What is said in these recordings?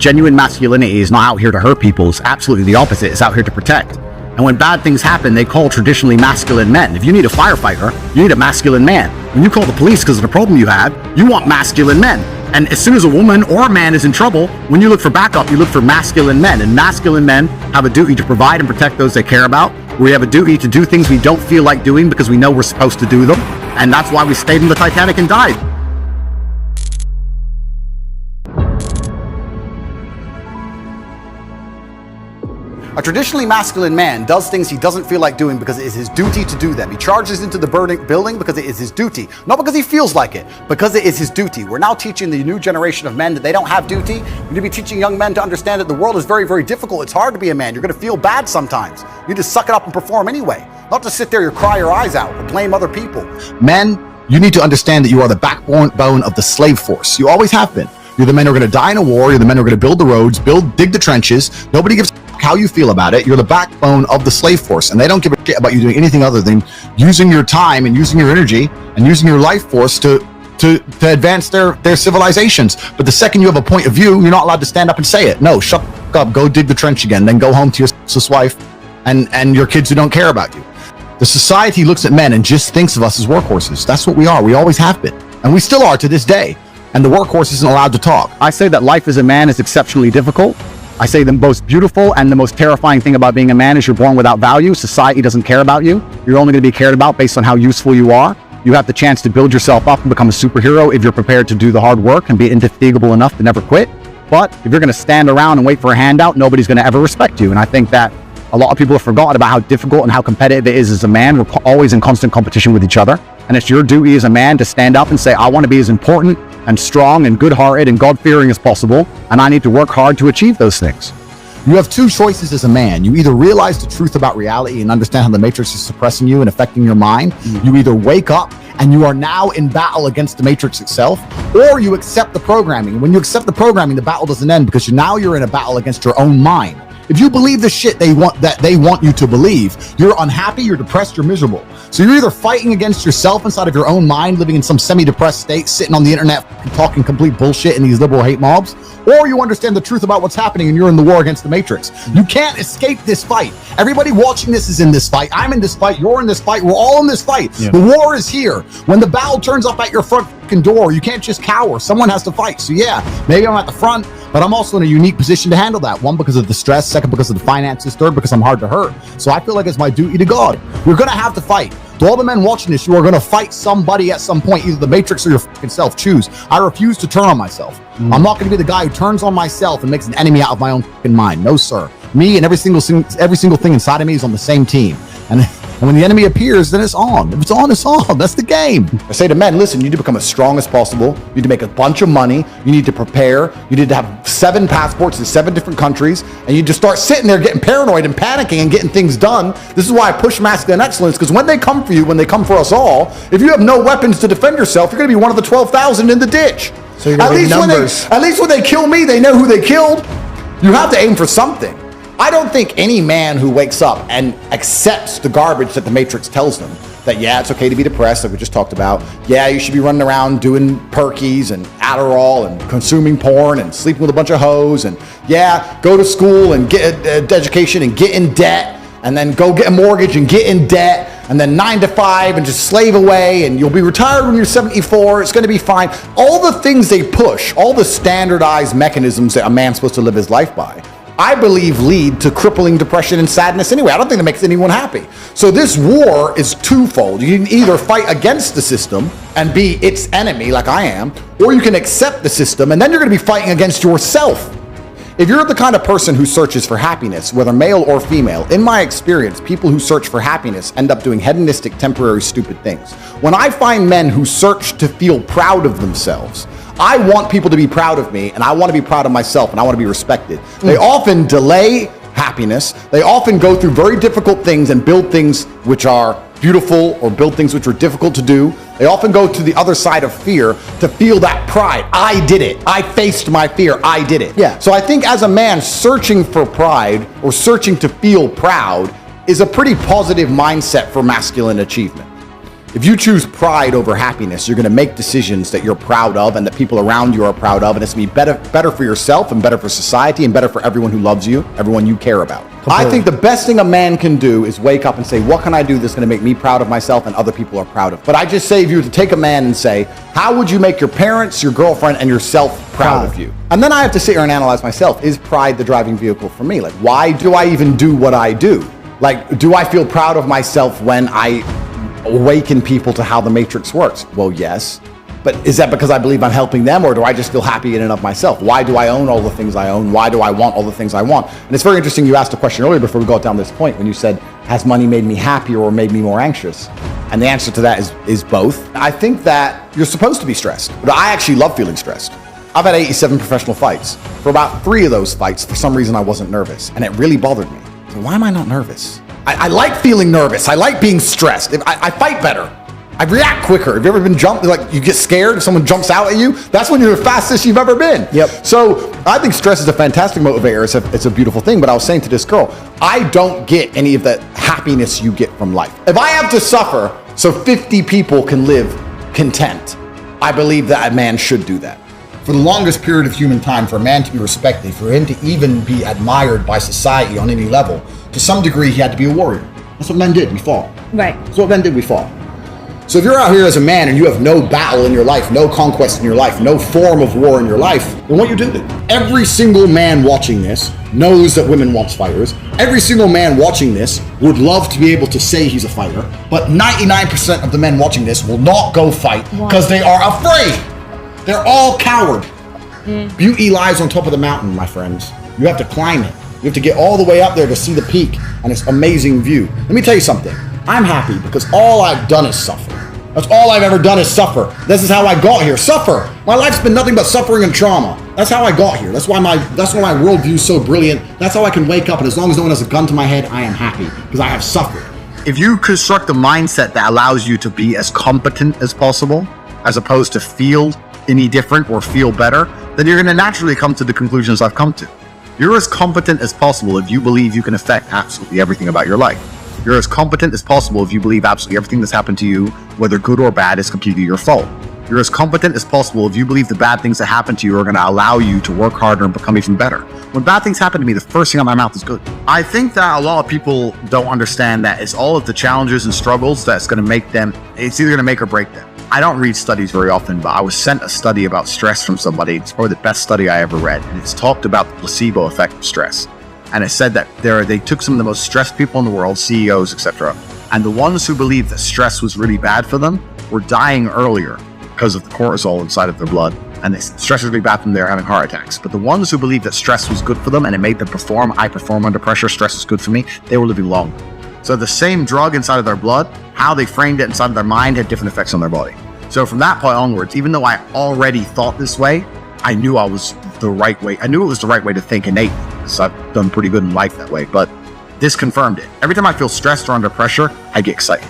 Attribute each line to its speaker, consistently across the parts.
Speaker 1: genuine masculinity is not out here to hurt people. It's absolutely the opposite. It's out here to protect. And when bad things happen, they call traditionally masculine men. If you need a firefighter, you need a masculine man. When you call the police because of the problem you had, you want masculine men. And as soon as a woman or a man is in trouble, when you look for backup, you look for masculine men. And masculine men have a duty to provide and protect those they care about. We have a duty to do things we don't feel like doing because we know we're supposed to do them. And that's why we stayed in the Titanic and died. A traditionally masculine man does things he doesn't feel like doing because it is his duty to do them. He charges into the building because it is his duty. Not because he feels like it, because it is his duty. We're now teaching the new generation of men that they don't have duty. We need to be teaching young men to understand that the world is very, very difficult. It's hard to be a man. You're going to feel bad sometimes. You need to suck it up and perform anyway. Not to sit there and cry your eyes out or blame other people. Men, you need to understand that you are the backbone of the slave force. You always have been. You're the men who are going to die in a war. You're the men who are going to build the roads, dig the trenches. Nobody gives a how you feel about it. You're the backbone of the slave force, and they don't give a shit about you doing anything other than using your time and using your energy and using your life force to advance their civilizations. But the second you have a point of view, you're not allowed to stand up and say it. No, shut up, go dig the trench again, then go home to your wife and your kids who don't care about you. The society looks at men and just thinks of us as workhorses. That's what we are. We always have been, and we still are to this day. And the workhorse isn't allowed to talk. I say that life as a man is exceptionally difficult. I say the most beautiful and the most terrifying thing about being a man is you're born without value. Society doesn't care about you. You're only going to be cared about based on how useful you are. You have the chance to build yourself up and become a superhero if you're prepared to do the hard work and be indefatigable enough to never quit. But if you're going to stand around and wait for a handout, nobody's going to ever respect you. And I think that a lot of people have forgotten about how difficult and how competitive it is as a man. We're always in constant competition with each other. And it's your duty as a man to stand up and say, I want to be as important and strong and good-hearted and God-fearing as possible, and I need to work hard to achieve those things. You have two choices as a man. You either realize the truth about reality and understand how the Matrix is suppressing you and affecting your mind. You either wake up and you are now in battle against the Matrix itself, or you accept the programming. When you accept the programming, the battle doesn't end because now you're in a battle against your own mind. If you believe the shit they want you to believe, you're unhappy, you're depressed, you're miserable. So you're either fighting against yourself inside of your own mind, living in some semi-depressed state, sitting on the internet talking complete bullshit in these liberal hate mobs, or you understand the truth about what's happening and you're in the war against the Matrix. You can't escape this fight. Everybody watching this is in this fight. I'm in this fight. You're in this fight. We're all in this fight. Yeah. The war is here. When the battle turns up at your front door, you can't just cower. Someone has to fight. So yeah, maybe I'm at the front, but I'm also in a unique position to handle that. One, because of the stress. Second, because of the finances. Third, because I'm hard to hurt. So I feel like it's my duty to God. We're going to have to fight. To all the men watching this, you are going to fight somebody at some point, either the Matrix or your fucking self. Choose. I refuse to turn on myself. I'm not going to be the guy who turns on myself and makes an enemy out of my own fucking mind. No, sir. Me and every single thing inside of me is on the same team. And when the enemy appears, then it's on. If it's on, it's on. That's the game. I say to men, listen, you need to become as strong as possible. You need to make a bunch of money. You need to prepare. You need to have 7 passports in 7 different countries. And you just start sitting there getting paranoid and panicking and getting things done. This is why I push masculine excellence, because when they come for you, when they come for us all, if you have no weapons to defend yourself, you're going to be one of the 12,000 in the ditch.
Speaker 2: So you're going to be numbers.
Speaker 1: At least when they kill me, they know who they killed. You have to aim for something. I don't think any man who wakes up and accepts the garbage that the Matrix tells them, that yeah, it's okay to be depressed, like we just talked about, yeah, you should be running around doing perkies and Adderall and consuming porn and sleeping with a bunch of hoes, and yeah, go to school and get an education and get in debt, and then go get a mortgage and get in debt, and then 9 to 5 and just slave away, and you'll be retired when you're 74, it's going to be fine. All the things they push, all the standardized mechanisms that a man's supposed to live his life by, I believe lead to crippling depression and sadness anyway. I don't think that makes anyone happy. So this war is twofold. You can either fight against the system and be its enemy like I am, or you can accept the system and then you're going to be fighting against yourself. If you're the kind of person who searches for happiness, whether male or female, in my experience, people who search for happiness end up doing hedonistic, temporary, stupid things. When I find men who search to feel proud of themselves, I want people to be proud of me, and I want to be proud of myself, and I want to be respected. They often delay happiness. They often go through very difficult things and build things which are beautiful or build things which are difficult to do. They often go to the other side of fear to feel that pride. I did it. I faced my fear. I did it. Yeah. So I think as a man, searching for pride or searching to feel proud is a pretty positive mindset for masculine achievement. If you choose pride over happiness, you're going to make decisions that you're proud of and that people around you are proud of, and it's going to be better for yourself and better for society and better for everyone who loves you, everyone you care about. Completely. I think the best thing a man can do is wake up and say, what can I do that's going to make me proud of myself and other people are proud of? But I just say, if you were to take a man and say, how would you make your parents, your girlfriend, and yourself proud of you? And then I have to sit here and analyze myself. Is pride the driving vehicle for me? Like, why do I even do what I do? Like, do I feel proud of myself when I awaken people to how the matrix works? Well, yes. But is that because I believe I'm helping them, or do I just feel happy in and of myself? Why do I own all the things I own? Why do I want all the things I want? And it's very interesting, you asked a question earlier before we got down this point when you said, has money made me happier or made me more anxious? And the answer to that is both. I think that you're supposed to be stressed, but I actually love feeling stressed. I've had 87 professional fights. For about 3 of those fights, for some reason I wasn't nervous, and it really bothered me. So why am I not nervous? I like feeling nervous. I like being stressed. I fight better. I react quicker. Have you ever been jumped? Like, you get scared if someone jumps out at you? That's when you're the fastest you've ever been.
Speaker 2: Yep.
Speaker 1: So I think stress is a fantastic motivator. It's a beautiful thing. But I was saying to this girl, I don't get any of that happiness you get from life. If I have to suffer so 50 people can live content, I believe that a man should do that. For the longest period of human time, for a man to be respected, for him to even be admired by society on any level, to some degree, he had to be a warrior. That's what men did. We fought.
Speaker 3: Right.
Speaker 1: That's what men did. We fought. So if you're out here as a man and you have no battle in your life, no conquest in your life, no form of war in your life, then what you do? Every single man watching this knows that women want fighters. Every single man watching this would love to be able to say he's a fighter, but 99% of the men watching this will not go fight because they are afraid. They're all coward. Beauty lies on top of the mountain, my friends. You have to climb it. You have to get all the way up there to see the peak and its amazing view. Let me tell you something. I'm happy because all I've done is suffer. That's all I've ever done is suffer. This is how I got here. Suffer. My life's been nothing but suffering and trauma. That's how I got here. That's why my worldview is so brilliant. That's how I can wake up, and as long as no one has a gun to my head, I am happy because I have suffered. If you construct a mindset that allows you to be as competent as possible, as opposed to feel any different or feel better, then you're going to naturally come to the conclusions I've come to. You're as competent as possible if you believe you can affect absolutely everything about your life. You're as competent as possible if you believe absolutely everything that's happened to you, whether good or bad, is completely your fault. You're as competent as possible if you believe the bad things that happen to you are going to allow you to work harder and become even better. When bad things happen to me, the first thing out of my mouth is good. I think that a lot of people don't understand that it's all of the challenges and struggles that's going to make them, it's either going to make or break them. I don't read studies very often, but I was sent a study about stress from somebody. It's probably the best study I ever read, and it's talked about the placebo effect of stress. And it said that they took some of the most stressed people in the world, CEOs, etc., and the ones who believed that stress was really bad for them were dying earlier because of the cortisol inside of their blood, and stress was really bad for them. They were having heart attacks. But the ones who believed that stress was good for them and it made them perform, I perform under pressure, stress is good for me, they were living longer. So the same drug inside of their blood, how they framed it inside of their mind had different effects on their body. So from that point onwards, even though I already thought this way, I knew I was the right way. I knew it was the right way to think innately, because I've done pretty good in life that way. But this confirmed it. Every time I feel stressed or under pressure, I get excited.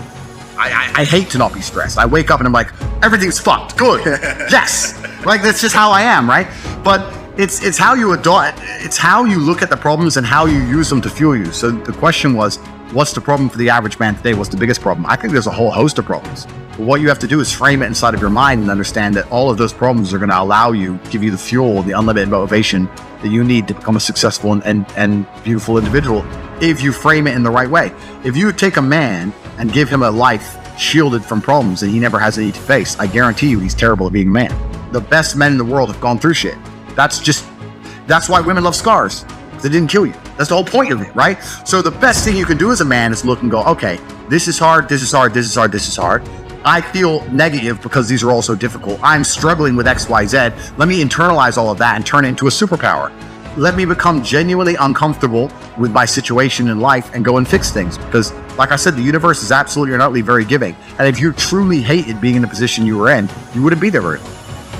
Speaker 1: I hate to not be stressed. I wake up and I'm like, everything's fucked. Good. Yes. Like, that's just how I am, right? But it's how you adopt. It's how you look at the problems and how you use them to fuel you. So the question was, what's the problem for the average man today? What's the biggest problem? I think there's a whole host of problems. But what you have to do is frame it inside of your mind and understand that all of those problems are going to allow you, give you the fuel, the unlimited motivation that you need to become a successful and beautiful individual if you frame it in the right way. If you take a man and give him a life shielded from problems and he never has any to face, I guarantee you he's terrible at being a man. The best men in the world have gone through shit. That's why women love scars. They didn't kill you. That's the whole point of it, right? So the best thing you can do as a man is look and go, okay, this is hard, this is hard, this is hard, this is hard. I feel negative because these are all so difficult. I'm struggling with X, Y, Z. Let me internalize all of that and turn it into a superpower. Let me become genuinely uncomfortable with my situation in life and go and fix things. Because, like I said, the universe is absolutely and utterly very giving. And if you truly hated being in the position you were in, you wouldn't be there very long.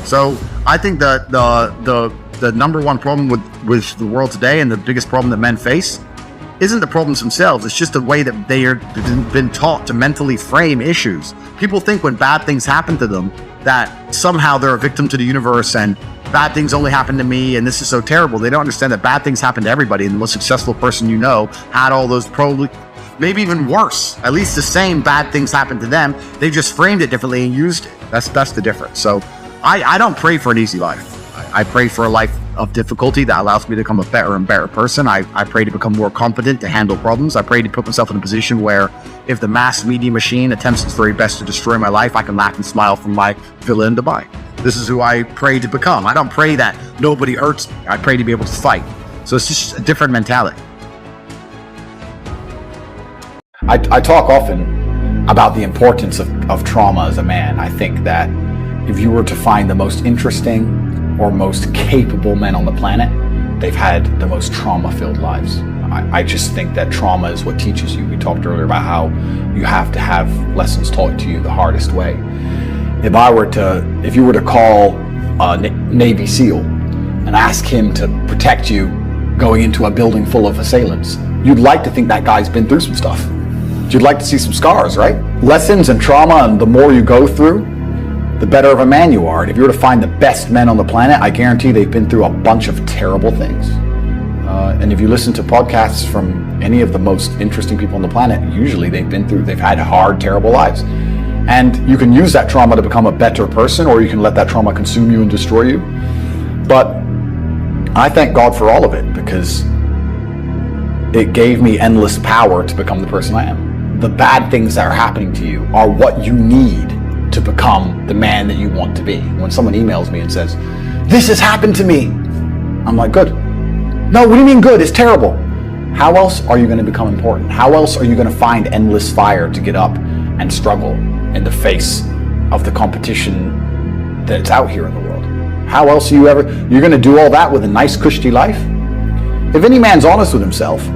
Speaker 1: So I think that the number one problem with the world today, and the biggest problem that men face, isn't the problems themselves. It's just the way that they've been taught to mentally frame issues. People think when bad things happen to them that somehow they're a victim to the universe and bad things only happen to me and this is so terrible. They don't understand that bad things happen to everybody, and the most successful person you know had all those maybe even worse. At least the same bad things happened to them. They just framed it differently and used it. That's the difference. So I don't pray for an easy life. I pray for a life of difficulty that allows me to become a better and better person. I pray to become more confident to handle problems. I pray to put myself in a position where if the mass media machine attempts its very best to destroy my life, I can laugh and smile from my villa in Dubai. This is who I pray to become. I don't pray that nobody hurts me. I pray to be able to fight. So it's just a different mentality.
Speaker 2: I talk often about the importance of trauma as a man. I think that if you were to find the most interesting or most capable men on the planet, they've had the most trauma-filled lives. I just think that trauma is what teaches you. We talked earlier about how you have to have lessons taught to you the hardest way. If you were to call a Navy SEAL and ask him to protect you going into a building full of assailants, you'd like to think that guy's been through some stuff. You'd like to see some scars, right? Lessons and trauma, and the more you go through, the better of a man you are. And if you were to find the best men on the planet, I guarantee they've been through a bunch of terrible things. And if you listen to podcasts from any of the most interesting people on the planet, usually they've had hard, terrible lives. And you can use that trauma to become a better person, or you can let that trauma consume you and destroy you. But I thank God for all of it, because it gave me endless power to become the person I am. The bad things that are happening to you are what you need to become the man that you want to be. When someone emails me and says, "This has happened to me," I'm like, good. No, what do you mean good? It's terrible. How else are you going to become important? How else are you going to find endless fire to get up and struggle in the face of the competition that's out here in the world? How else are you're going to do all that with a nice, cushy life? If any man's honest with himself,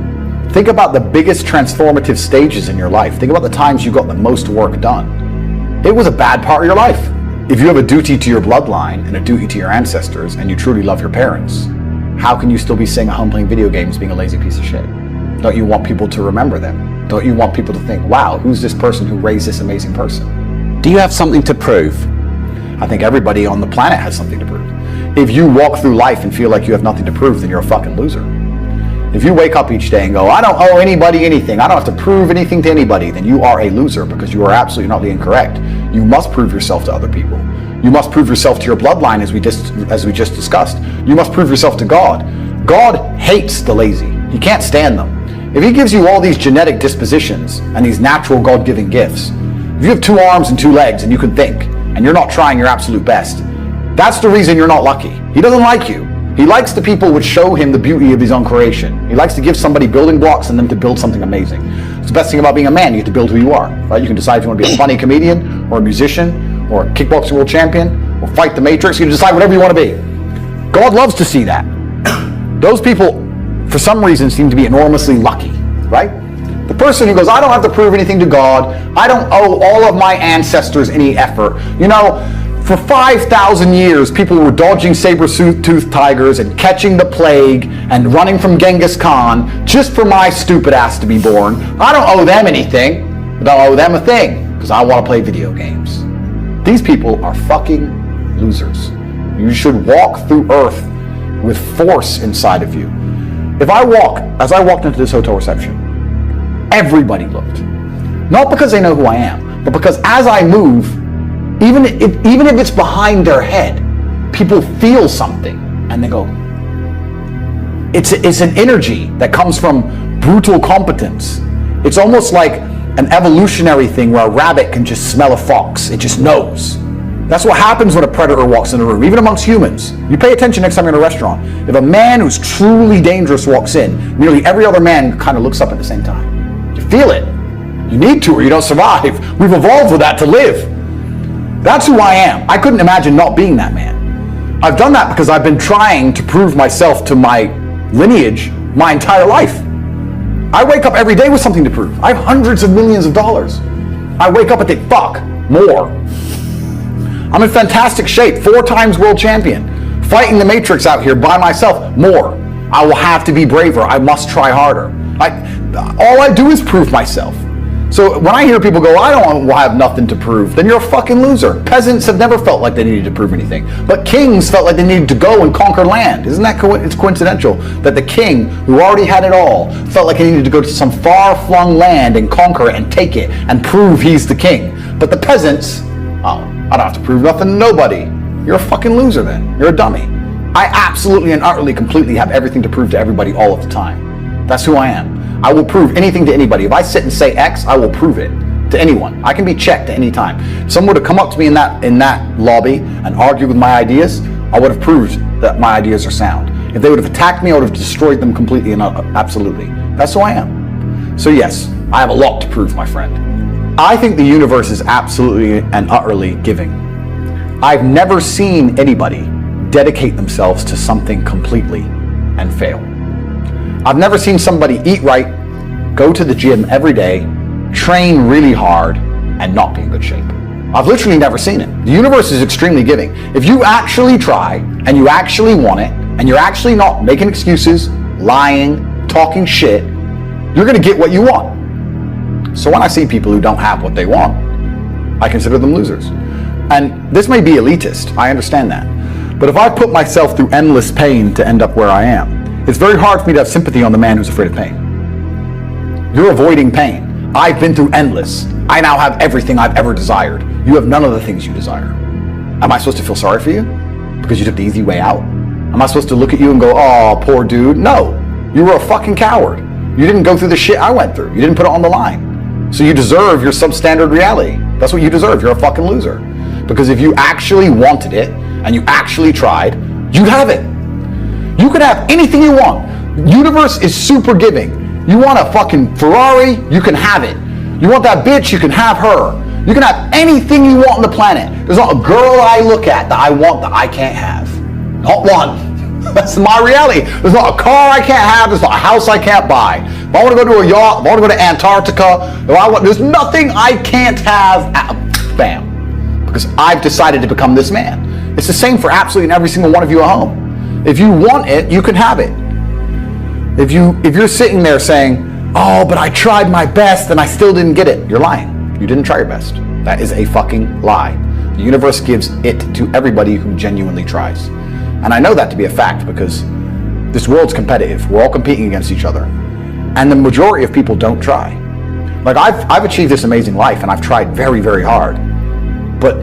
Speaker 2: think about the biggest transformative stages in your life. Think about the times you got the most work done. It was a bad part of your life. If you have a duty to your bloodline and a duty to your ancestors, and you truly love your parents, how can you still be saying home playing video games being a lazy piece of shit? Don't you want people to remember them? Don't you want people to think, wow, who's this person who raised this amazing person?
Speaker 3: Do you have something to prove?
Speaker 2: I think everybody on the planet has something to prove. If you walk through life and feel like you have nothing to prove, then you're a fucking loser. If you wake up each day and go, I don't owe anybody anything, I don't have to prove anything to anybody, then you are a loser, because you are absolutely not incorrect. You must prove yourself to other people. You must prove yourself to your bloodline, as we just discussed. You must prove yourself to God. God hates the lazy. He can't stand them. If he gives you all these genetic dispositions and these natural God-given gifts, if you have 2 arms and 2 legs and you can think, and you're not trying your absolute best, that's the reason you're not lucky. He doesn't like you. He likes the people which show him the beauty of his own creation. He likes to give somebody building blocks and them to build something amazing. It's the best thing about being a man. You have to build who you are, right? You can decide if you want to be a funny comedian or a musician or a kickboxing world champion or fight the Matrix. You can decide whatever you want to be. God loves to see that. Those people, for some reason, seem to be enormously lucky, right? The person who goes, I don't have to prove anything to God. I don't owe all of my ancestors any effort. You know, for 5,000 years, people were dodging saber-toothed tigers and catching the plague and running from Genghis Khan just for my stupid ass to be born. I don't owe them anything. I don't owe them a thing because I want to play video games. These people are fucking losers. You should walk through earth with force inside of you. As I walked into this hotel reception, everybody looked. Not because they know who I am, but because as I move, even if it's behind their head, people feel something and they go, it's an energy that comes from brutal competence. It's almost like an evolutionary thing where a rabbit can just smell a fox. It just knows. That's what happens when a predator walks in the room, even amongst humans. You pay attention next time you're in a restaurant. If a man who's truly dangerous walks in, nearly every other man kind of looks up at the same time. You feel it. You need to or you don't survive. We've evolved with that to live. That's who I am. I couldn't imagine not being that man. I've done that because I've been trying to prove myself to my lineage my entire life. I wake up every day with something to prove. I have hundreds of millions of dollars. I wake up and think, fuck, more. I'm in fantastic shape, 4 times world champion, fighting the Matrix out here by myself, more. I will have to be braver. I must try harder. All I do is prove myself. So when I hear people go, I don't have nothing to prove, then you're a fucking loser. Peasants have never felt like they needed to prove anything, but kings felt like they needed to go and conquer land. Isn't that it's coincidental that the king, who already had it all, felt like he needed to go to some far-flung land and conquer it and take it and prove he's the king? But the peasants, oh, I don't have to prove nothing to nobody. You're a fucking loser then. You're a dummy. I absolutely and utterly, completely have everything to prove to everybody all of the time. That's who I am. I will prove anything to anybody. If I sit and say X, I will prove it to anyone. I can be checked at any time. If someone were to come up to me in that lobby and argue with my ideas, I would have proved that my ideas are sound. If they would have attacked me, I would have destroyed them completely and absolutely. That's who I am. So yes, I have a lot to prove, my friend. I think the universe is absolutely and utterly giving. I've never seen anybody dedicate themselves to something completely and fail. I've never seen somebody eat right, go to the gym every day, train really hard, and not be in good shape. I've literally never seen it. The universe is extremely giving. If you actually try, and you actually want it, and you're actually not making excuses, lying, talking shit, you're gonna get what you want. So when I see people who don't have what they want, I consider them losers. And this may be elitist, I understand that. But if I put myself through endless pain to end up where I am, it's very hard for me to have sympathy on the man who's afraid of pain. You're avoiding pain. I've been through endless. I now have everything I've ever desired. You have none of the things you desire. Am I supposed to feel sorry for you? Because you took the easy way out? Am I supposed to look at you and go, oh, poor dude? No. You were a fucking coward. You didn't go through the shit I went through. You didn't put it on the line. So you deserve your substandard reality. That's what you deserve. You're a fucking loser. Because if you actually wanted it, and you actually tried, you'd have it. You could have anything you want. Universe is super giving. You want a fucking Ferrari, you can have it. You want that bitch, you can have her. You can have anything you want on the planet. There's not a girl I look at that I want that I can't have. Not one. That's my reality. There's not a car I can't have. There's not a house I can't buy. If I want to go to a yacht, if I want to go to Antarctica, there's nothing I can't have. Bam. Because I've decided to become this man. It's the same for absolutely every single one of you at home. If you want it, you can have it. If you're sitting there saying, oh, but I tried my best and I still didn't get it, you're lying. You didn't try your best. That is a fucking lie. The universe gives it to everybody who genuinely tries. And I know that to be a fact because this world's competitive. We're all competing against each other. And the majority of people don't try. Like I've achieved this amazing life and I've tried very, very hard. But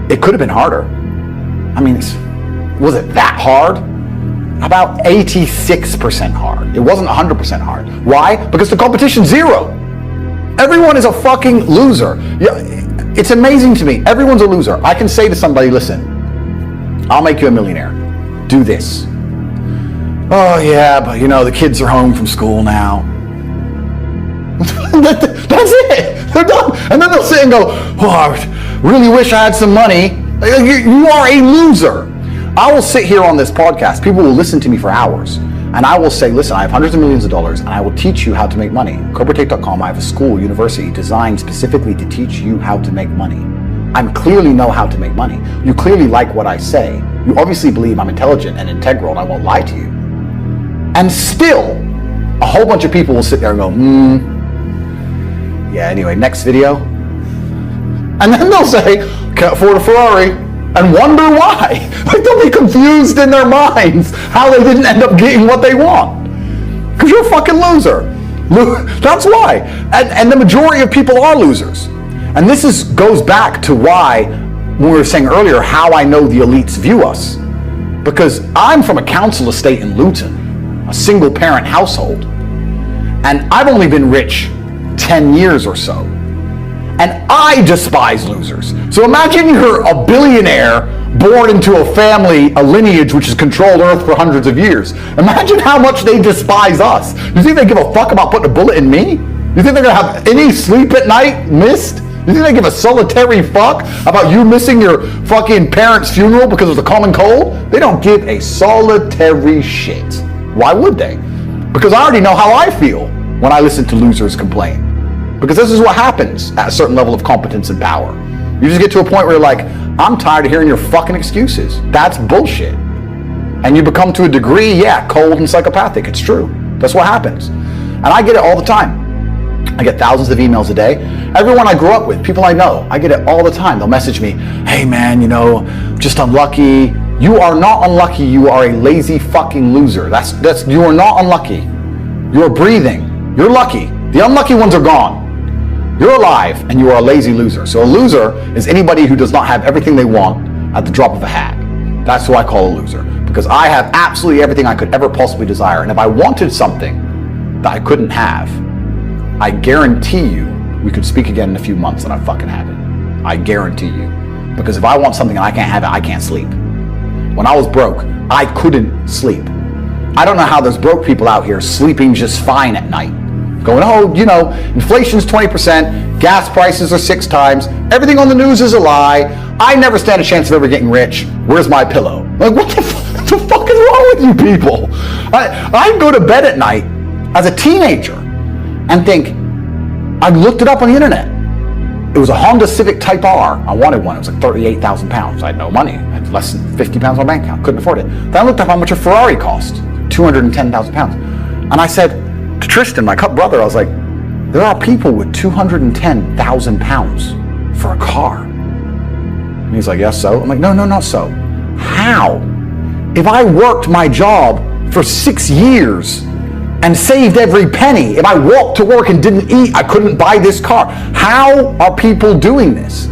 Speaker 2: it could have been harder. I mean, was it that hard? About 86% hard. It wasn't 100% hard. Why? Because the competition's zero. Everyone is a fucking loser. It's amazing to me. Everyone's a loser. I can say to somebody, listen, I'll make you a millionaire. Do this. Oh yeah, but the kids are home from school now. That's it. They're done. And then they'll sit and go, oh, I really wish I had some money. You are a loser. I will sit here on this podcast. People will listen to me for hours. And I will say, listen, I have hundreds of millions of dollars and I will teach you how to make money. CobraTate.com, I have a school, university designed specifically to teach you how to make money. I clearly know how to make money. You clearly like what I say. You obviously believe I'm intelligent and integral and I won't lie to you. And still, a whole bunch of people will sit there and go, yeah, anyway, next video. And then they'll say, can't afford a Ferrari, and wonder why. Like they'll be confused in their minds how they didn't end up getting what they want. Because you're a fucking loser. That's why. And the majority of people are losers. And this goes back to why, when we were saying earlier, how I know the elites view us. Because I'm from a council estate in Luton, a single parent household. And I've only been rich 10 years or so. And I despise losers. So imagine you're a billionaire born into a family, a lineage which has controlled Earth for hundreds of years. Imagine how much they despise us. You think they give a fuck about putting a bullet in me? You think they're gonna have any sleep at night missed? You think they give a solitary fuck about you missing your fucking parents' funeral because of the common cold? They don't give a solitary shit. Why would they? Because I already know how I feel when I listen to losers complain. Because this is what happens at a certain level of competence and power. You just get to a point where you're like, I'm tired of hearing your fucking excuses. That's bullshit. And you become, to a degree, yeah, cold and psychopathic. It's true. That's what happens. And I get it all the time. I get thousands of emails a day. Everyone I grew up with, people I know, I get it all the time. They'll message me, hey man, just unlucky. You are not unlucky, you are a lazy fucking loser. You are not unlucky. You are breathing. You're lucky. The unlucky ones are gone. You're alive and you are a lazy loser. So a loser is anybody who does not have everything they want at the drop of a hat. That's who I call a loser, because I have absolutely everything I could ever possibly desire. And if I wanted something that I couldn't have, I guarantee you we could speak again in a few months and I'd fucking have it. I guarantee you. Because if I want something and I can't have it, I can't sleep. When I was broke, I couldn't sleep. I don't know how there's broke people out here sleeping just fine at night. Going, inflation's 20%, gas prices are 6 times, everything on the news is a lie, I never stand a chance of ever getting rich, where's my pillow? Like, what the fuck is wrong with you people? I go to bed at night as a teenager and think, I looked it up on the internet. It was a Honda Civic Type R. I wanted one. It was like 38,000 pounds. I had no money. I had less than 50 pounds on my bank account. Couldn't afford it. Then I looked up how much a Ferrari cost. 210,000 pounds. And I said to Tristan, my brother, I was like, there are people with 210,000 pounds for a car. And he's like, yes, so? I'm like, no, not so. How? If I worked my job for 6 years and saved every penny, if I walked to work and didn't eat, I couldn't buy this car. How are people doing this?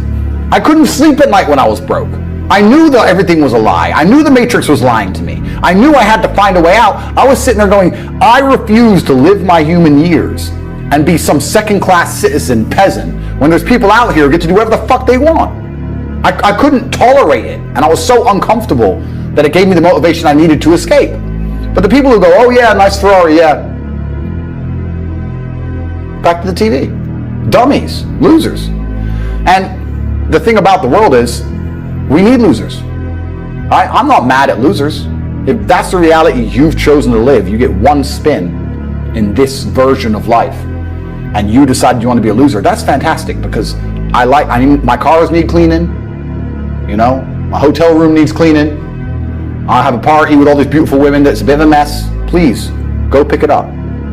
Speaker 2: I couldn't sleep at night when I was broke. I knew that everything was a lie. I knew the Matrix was lying to me. I knew I had to find a way out. I was sitting there going, I refuse to live my human years and be some second-class citizen peasant when there's people out here who get to do whatever the fuck they want. I couldn't tolerate it, and I was so uncomfortable that it gave me the motivation I needed to escape. But the people who go, oh yeah, nice Ferrari, yeah. Back to the TV. Dummies, losers. And the thing about the world is, we need losers. I'm not mad at losers. If that's the reality you've chosen to live, you get one spin in this version of life, and you decide you want to be a loser, that's fantastic, because my cars need cleaning, my hotel room needs cleaning. I have a party with all these beautiful women that's a bit of a mess. Please, go pick it up.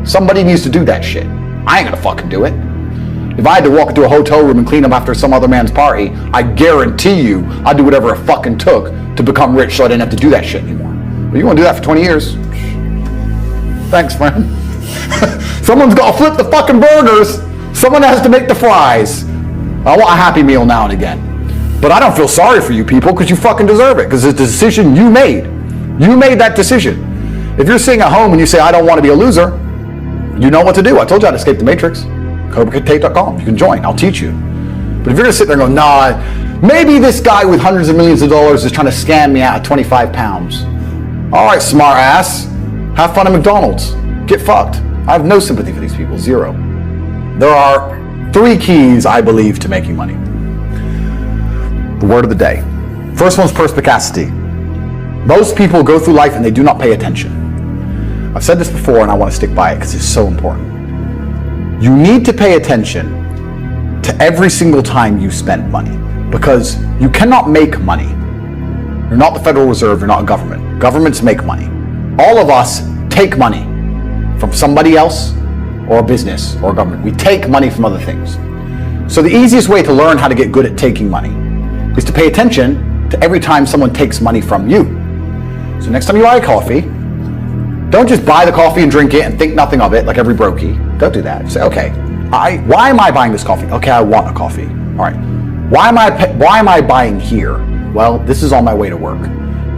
Speaker 2: Somebody needs to do that shit. I ain't gonna fucking do it. If I had to walk into a hotel room and clean up after some other man's party, I guarantee you I'd do whatever it fucking took to become rich so I didn't have to do that shit anymore. But you wanna do that for 20 years? Thanks, friend. Someone's gotta flip the fucking burgers. Someone has to make the fries. I want a Happy Meal now and again. But I don't feel sorry for you people, because you fucking deserve it, because it's the decision you made. You made that decision. If you're sitting at home and you say, I don't want to be a loser, you know what to do. I told you how to escape the Matrix. Tate.com. You can join. I'll teach you. But if you're going to sit there and go, nah, maybe this guy with hundreds of millions of dollars is trying to scam me out of 25 pounds. All right, smart ass. Have fun at McDonald's. Get fucked. I have no sympathy for these people. Zero. There are 3 keys, I believe, to making money. The word of the day. First one's perspicacity. Most people go through life and they do not pay attention. I've said this before and I want to stick by it because it's so important. You need to pay attention to every single time you spend money, because you cannot make money. You're not the Federal Reserve, you're not a government. Governments make money. All of us take money from somebody else or a business or a government. We take money from other things. So the easiest way to learn how to get good at taking money is to pay attention to every time someone takes money from you. So next time you buy a coffee, don't just buy the coffee and drink it and think nothing of it like every brokey. Don't do that. Say, okay, why am I buying this coffee? Okay, I want a coffee. All right. Why am I buying here? Well, this is on my way to work.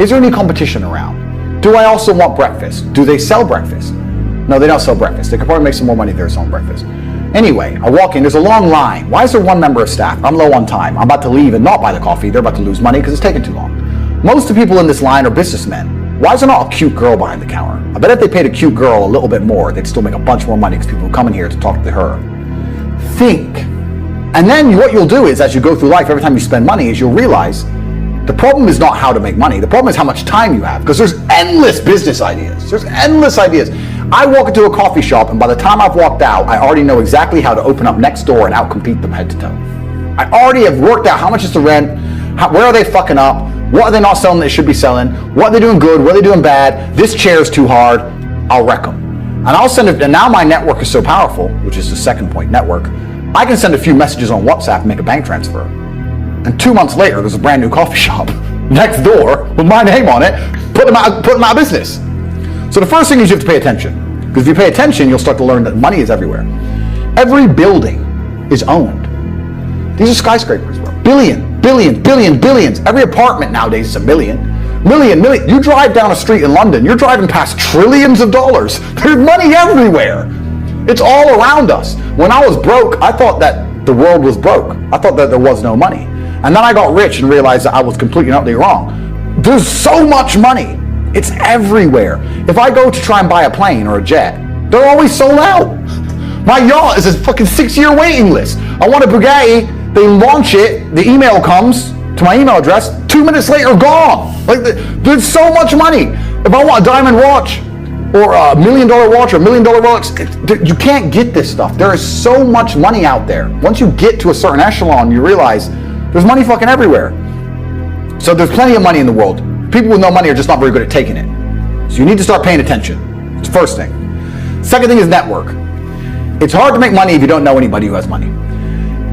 Speaker 2: Is there any competition around? Do I also want breakfast? Do they sell breakfast? No, they don't sell breakfast. They could probably make some more money if they're selling breakfast. Anyway, I walk in, there's a long line. Why is there one member of staff? I'm low on time. I'm about to leave and not buy the coffee. They're about to lose money because it's taking too long. Most of the people in this line are businessmen. Why is there not a cute girl behind the counter? I bet if they paid a cute girl a little bit more, they'd still make a bunch more money because people are coming here to talk to her. Think. And then what you'll do is, as you go through life, every time you spend money, is you'll realize the problem is not how to make money. The problem is how much time you have, because there's endless business ideas. There's endless ideas. I walk into a coffee shop, and by the time I've walked out, I already know exactly how to open up next door and outcompete them head to toe. I already have worked out how much is the rent, where are they fucking up, what are they not selling that they should be selling, what are they doing good, what are they doing bad, this chair's too hard, I'll wreck them. And I'll send it, and now my network is so powerful, which is the second point, network. I can send a few messages on WhatsApp and make a bank transfer. And 2 months later, there's a brand new coffee shop next door with my name on it, put them out of business. So the first thing is you have to pay attention. Because if you pay attention, you'll start to learn that money is everywhere. Every building is owned. These are skyscrapers, bro. Billions. Every apartment nowadays is a million. You drive down a street in London, you're driving past trillions of dollars. There's money everywhere. It's all around us. When I was broke, I thought that the world was broke. I thought that there was no money. And then I got rich and realized that I was completely and utterly wrong. There's so much money. It's everywhere. If I go to try and buy a plane or a jet, they're always sold out. My yacht is a fucking 6-year waiting list. I want a Bugatti, they launch it, the email comes to my email address, 2 minutes later, gone. Like, there's so much money. If I want a diamond watch, or a $1 million watch, or $1 million Rolex, you can't get this stuff. There is so much money out there. Once you get to a certain echelon, you realize there's money fucking everywhere. So there's plenty of money in the world. People with no money are just not very good at taking it. So you need to start paying attention. It's the first thing. Second thing is network. It's hard to make money if you don't know anybody who has money.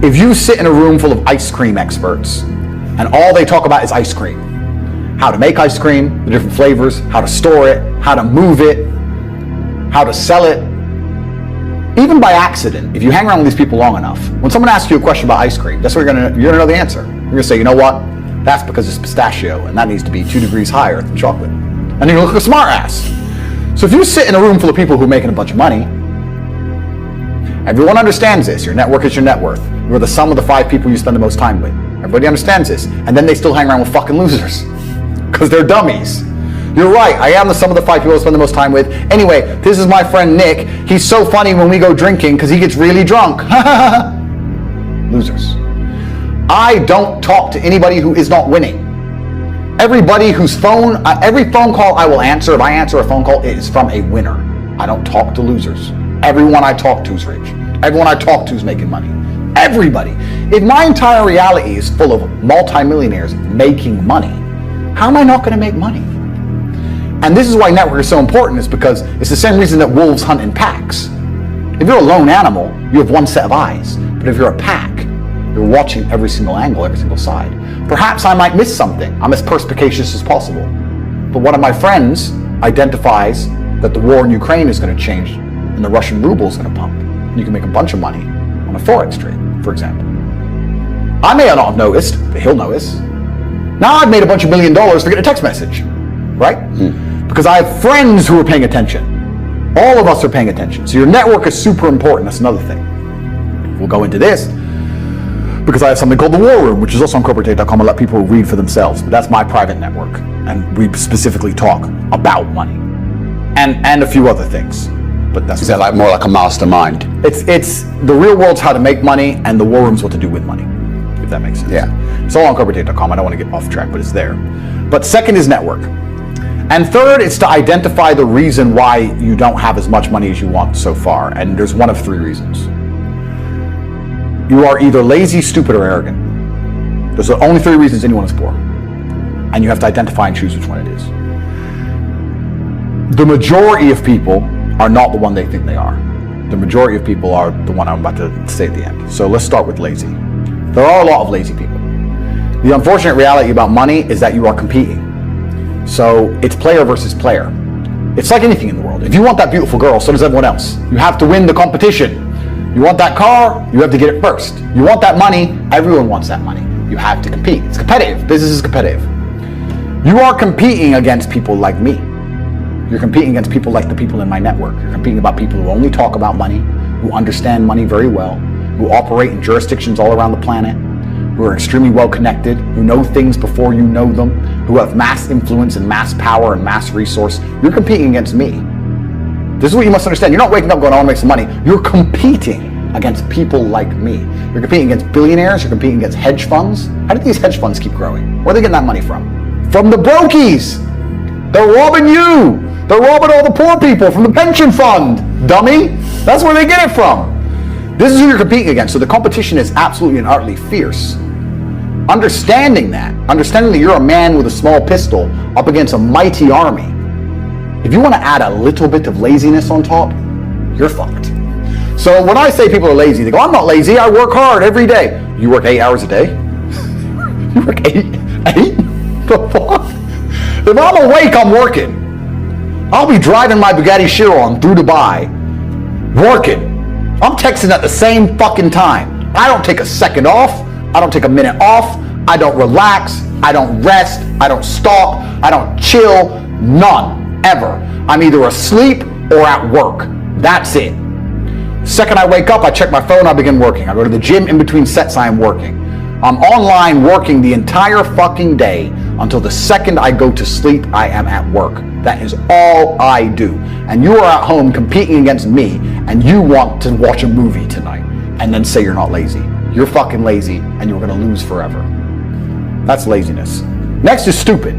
Speaker 2: If you sit in a room full of ice cream experts and all they talk about is ice cream, how to make ice cream, the different flavors, how to store it, how to move it, how to sell it, even by accident, if you hang around with these people long enough, when someone asks you a question about ice cream, that's what you're gonna know the answer. You're gonna say, you know what? That's because it's pistachio, and that needs to be 2 degrees higher than chocolate. And you're gonna look like a smart ass. So if you sit in a room full of people who are making a bunch of money, everyone understands this. Your network is your net worth. You're the sum of the 5 people you spend the most time with. Everybody understands this. And then they still hang around with fucking losers. Because they're dummies. You're right, I am the sum of the 5 people I spend the most time with. Anyway, this is my friend Nick. He's so funny when we go drinking because he gets really drunk. Losers. I don't talk to anybody who is not winning. Everybody whose phone, every phone call I will answer, if I answer a phone call, it is from a winner. I don't talk to losers. Everyone I talk to is rich. Everyone I talk to is making money. Everybody. If my entire reality is full of multimillionaires making money, how am I not going to make money? And this is why network is so important, is because it's the same reason that wolves hunt in packs. If you're a lone animal, you have one set of eyes. But if you're a pack, you're watching every single angle, every single side. Perhaps I might miss something. I'm as perspicacious as possible. But one of my friends identifies that the war in Ukraine is going to change and the Russian ruble is going to pump. And you can make a bunch of money on a forex trade, for example. I may not have noticed, but he'll notice. Now I've made a bunch of $1 million to get a text message, right? Because I have friends who are paying attention. All of us are paying attention. So your network is super important. That's another thing. We'll go into this because I have something called the War Room, which is also on corporatate.com. I'll let people read for themselves. But that's my private network. And we specifically talk about money and a few other things. But that's
Speaker 1: is that like more like a mastermind?
Speaker 2: It's the real world's how to make money, and the War Room's what to do with money, if that makes sense.
Speaker 1: Yeah.
Speaker 2: It's all on corporatate.com. I don't want to get off track, but it's there. But second is network. And third, it's to identify the reason why you don't have as much money as you want so far. And there's one of 3 reasons. You are either lazy, stupid, or arrogant. Those are the only 3 reasons anyone is poor. And you have to identify and choose which one it is. The majority of people are not the one they think they are. The majority of people are the one I'm about to say at the end. So let's start with lazy. There are a lot of lazy people. The unfortunate reality about money is that you are competing. So it's player versus player. It's like anything in the world. If you want that beautiful girl, so does everyone else. You have to win the competition. You want that car, you have to get it first. You want that money, everyone wants that money. You have to compete. It's competitive. Business is competitive. You are competing against people like me. You're competing against people like the people in my network. You're competing about people who only talk about money, who understand money very well, who operate in jurisdictions all around the planet, who are extremely well connected, who know things before you know them, who have mass influence and mass power and mass resource. You're competing against me. This is what you must understand. You're not waking up going, I want to make some money. You're competing against people like me. You're competing against billionaires. You're competing against hedge funds. How did these hedge funds keep growing? Where are they getting that money from? From the brokies. They're robbing you. They're robbing all the poor people from the pension fund, dummy. That's where they get it from. This is who you're competing against. So the competition is absolutely and utterly fierce. Understanding that you're a man with a small pistol up against a mighty army. If you want to add a little bit of laziness on top, you're fucked. So when I say people are lazy, they go, I'm not lazy, I work hard every day. You work 8 hours a day? You work eight? The fuck? If I'm awake, I'm working. I'll be driving my Bugatti Chiron through Dubai, working. I'm texting at the same fucking time. I don't take a second off. I don't take a minute off. I don't relax. I don't rest. I don't stop. I don't chill. None. Ever. I'm either asleep or at work. That's it. Second I wake up, I check my phone, I begin working. I go to the gym in between sets, I am working. I'm online working the entire fucking day until the second I go to sleep, I am at work. That is all I do. And you are at home competing against me, and you want to watch a movie tonight and then say you're not lazy. You're fucking lazy, and you're gonna lose forever. That's laziness. Next is stupid.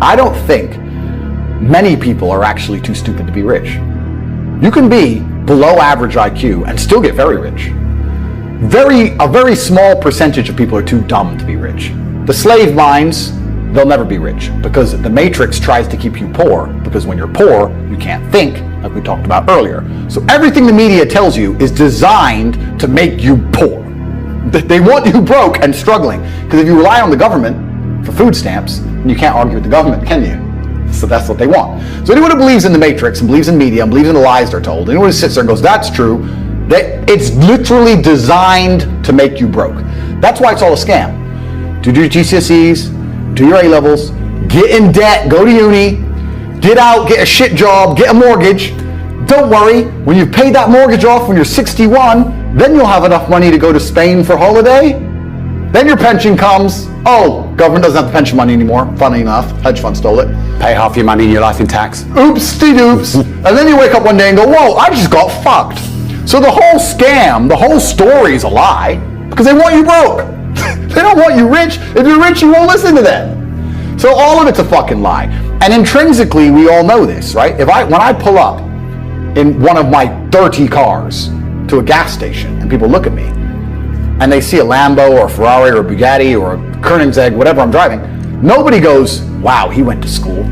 Speaker 2: I don't think many people are actually too stupid to be rich. You can be below average IQ and still get very rich. A very small percentage of people are too dumb to be rich. The slave minds, they'll never be rich because the matrix tries to keep you poor, because when you're poor, you can't think, like we talked about earlier. So everything the media tells you is designed to make you poor. They want you broke and struggling, because if you rely on the government for food stamps, you can't argue with the government, can you? So that's what they want. So anyone who believes in the matrix and believes in media and believes in the lies they're told, anyone who sits there and goes, that's true, it's literally designed to make you broke. That's why it's all a scam. Do your GCSEs, do your A-levels, get in debt, go to uni, get out, get a shit job, get a mortgage. Don't worry, when you've paid that mortgage off when you're 61, then you'll have enough money to go to Spain for holiday. Then your pension comes. Oh, government doesn't have the pension money anymore. Funny enough, hedge fund stole it.
Speaker 1: Pay half your money in your life in tax.
Speaker 2: Oopsie-doops. And then you wake up one day and go, whoa, I just got fucked. So the whole scam, the whole story is a lie because they want you broke. They don't want you rich. If you're rich, you won't listen to them. So all of it's a fucking lie. And intrinsically, we all know this, right? When I pull up in one of my 30 cars to a gas station and people look at me, and they see a Lambo or a Ferrari or a Bugatti or a Koenigsegg, whatever I'm driving, nobody goes, wow, he went to school.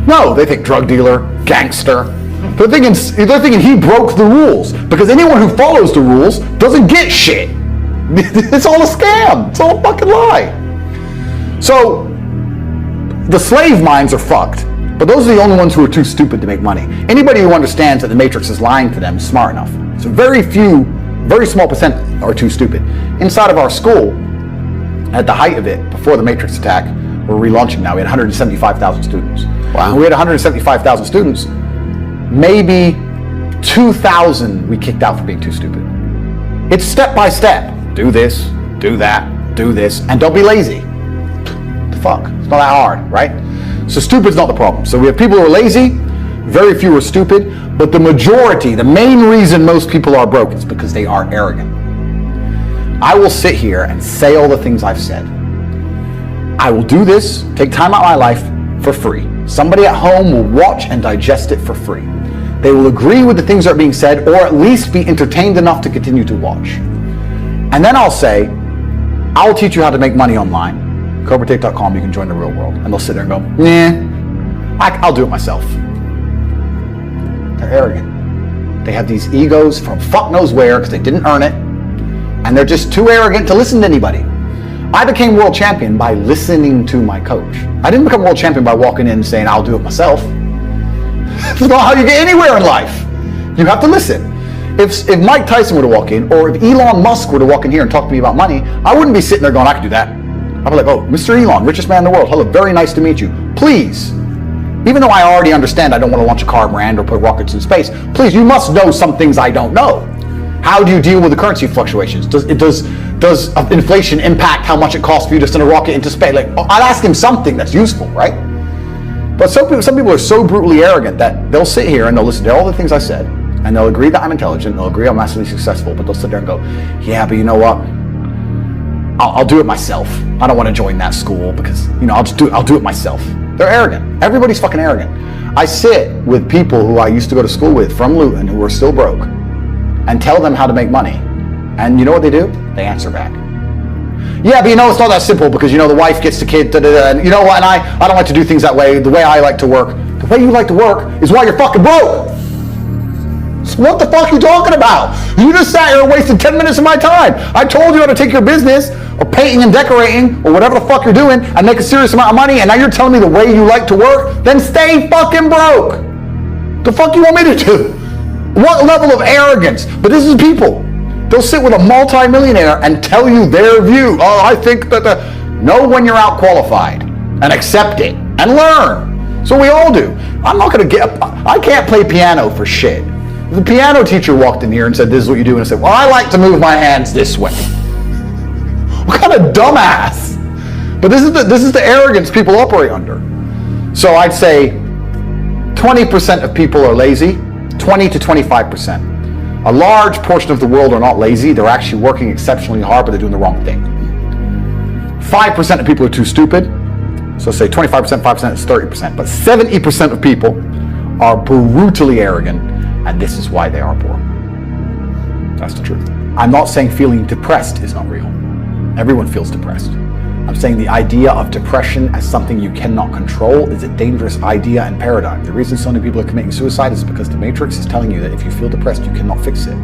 Speaker 2: No, they think drug dealer, gangster. They're thinking he broke the rules, because anyone who follows the rules doesn't get shit. It's all a scam. It's all a fucking lie. So the slave minds are fucked, but those are the only ones who are too stupid to make money. Anybody who understands that the matrix is lying to them is smart enough. So very small percent are too stupid. Inside of our school, at the height of it, before the Matrix attack, we're relaunching now, we had 175,000 students.
Speaker 1: Wow.
Speaker 2: When we had 175,000 students, maybe 2,000 we kicked out for being too stupid. It's step by step. Do this, do that, do this, and don't be lazy. The fuck? It's not that hard, right? So stupid's not the problem. So we have people who are lazy, very few are stupid, but the majority, the main reason most people are broke is because they are arrogant. I will sit here and say all the things I've said. I will do this, take time out of my life for free. Somebody at home will watch and digest it for free. They will agree with the things that are being said, or at least be entertained enough to continue to watch. And then I'll say, I'll teach you how to make money online. CobraTate.com, you can join the real world. And they'll sit there and go, nah, I'll do it myself. They're arrogant. They have these egos from fuck knows where because they didn't earn it. And they're just too arrogant to listen to anybody. I became world champion by listening to my coach. I didn't become world champion by walking in and saying, I'll do it myself. That's not how you get anywhere in life. You have to listen. If Mike Tyson were to walk in, or if Elon Musk were to walk in here and talk to me about money, I wouldn't be sitting there going, I can do that. I'd be like, oh, Mr. Elon, richest man in the world. Hello, very nice to meet you. Please, even though I already understand I don't want to launch a car brand or put rockets in space, please, you must know some things I don't know. How do you deal with the currency fluctuations? Does inflation impact how much it costs for you to send a rocket into space? Like, I'd ask him something that's useful, right? But some people are so brutally arrogant that they'll sit here and they'll listen to all the things I said, and they'll agree that I'm intelligent, they'll agree I'm massively successful, but they'll sit there and go, yeah, but you know what? I'll do it myself. I don't want to join that school because, I'll do it myself. They're arrogant. Everybody's fucking arrogant. I sit with people who I used to go to school with from Luton who are still broke and tell them how to make money. And you know what they do? They answer back. Yeah, but it's not that simple because, the wife gets the kid, and you know what, and I don't like to do things that way. The way I like to work, the way you like to work is why you're fucking broke. What the fuck are you talking about? You just sat here and wasted 10 minutes of my time. I told you how to take your business, or painting and decorating, or whatever the fuck you're doing, and make a serious amount of money, and now you're telling me the way you like to work? Then stay fucking broke. The fuck you want me to do? What level of arrogance? But this is people. They'll sit with a multi-millionaire and tell you their view. Oh, I think that know when you're out qualified and accept it and learn. So we all do. I'm not going to I can't play piano for shit. If the piano teacher walked in here and said, this is what you do, and I said, well, I like to move my hands this way. What kind of dumbass? But this is the arrogance people operate under. So I'd say 20% of people are lazy, 20 to 25%. A large portion of the world are not lazy. They're actually working exceptionally hard, but they're doing the wrong thing. 5% of people are too stupid. So say 25%, 5% is 30%. But 70% of people are brutally arrogant, and this is why they are poor. That's the truth. I'm not saying feeling depressed is not real. Everyone feels depressed. I'm saying the idea of depression as something you cannot control is a dangerous idea and paradigm. The reason so many people are committing suicide is because the Matrix is telling you that if you feel depressed, you cannot fix it.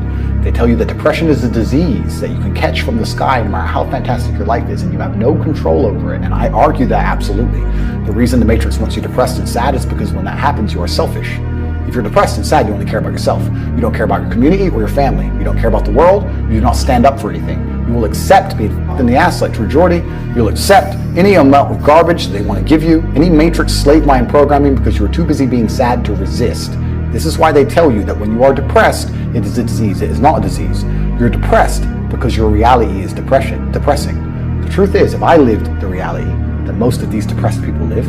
Speaker 2: They tell you that depression is a disease that you can catch from the sky no matter how fantastic your life is, and you have no control over it. And I argue that absolutely. The reason the Matrix wants you depressed and sad is because when that happens, you are selfish. If you're depressed and sad, you only care about yourself. You don't care about your community or your family. You don't care about the world. You do not stand up for anything. You will accept being fucked in the ass like True Geordie. You'll accept any amount of garbage they want to give you, any Matrix slave mind programming, because you're too busy being sad to resist. This is why they tell you that when you are depressed, it is a disease. It is not a disease. You're depressed because your reality is depressing. The truth is, if I lived the reality that most of these depressed people live,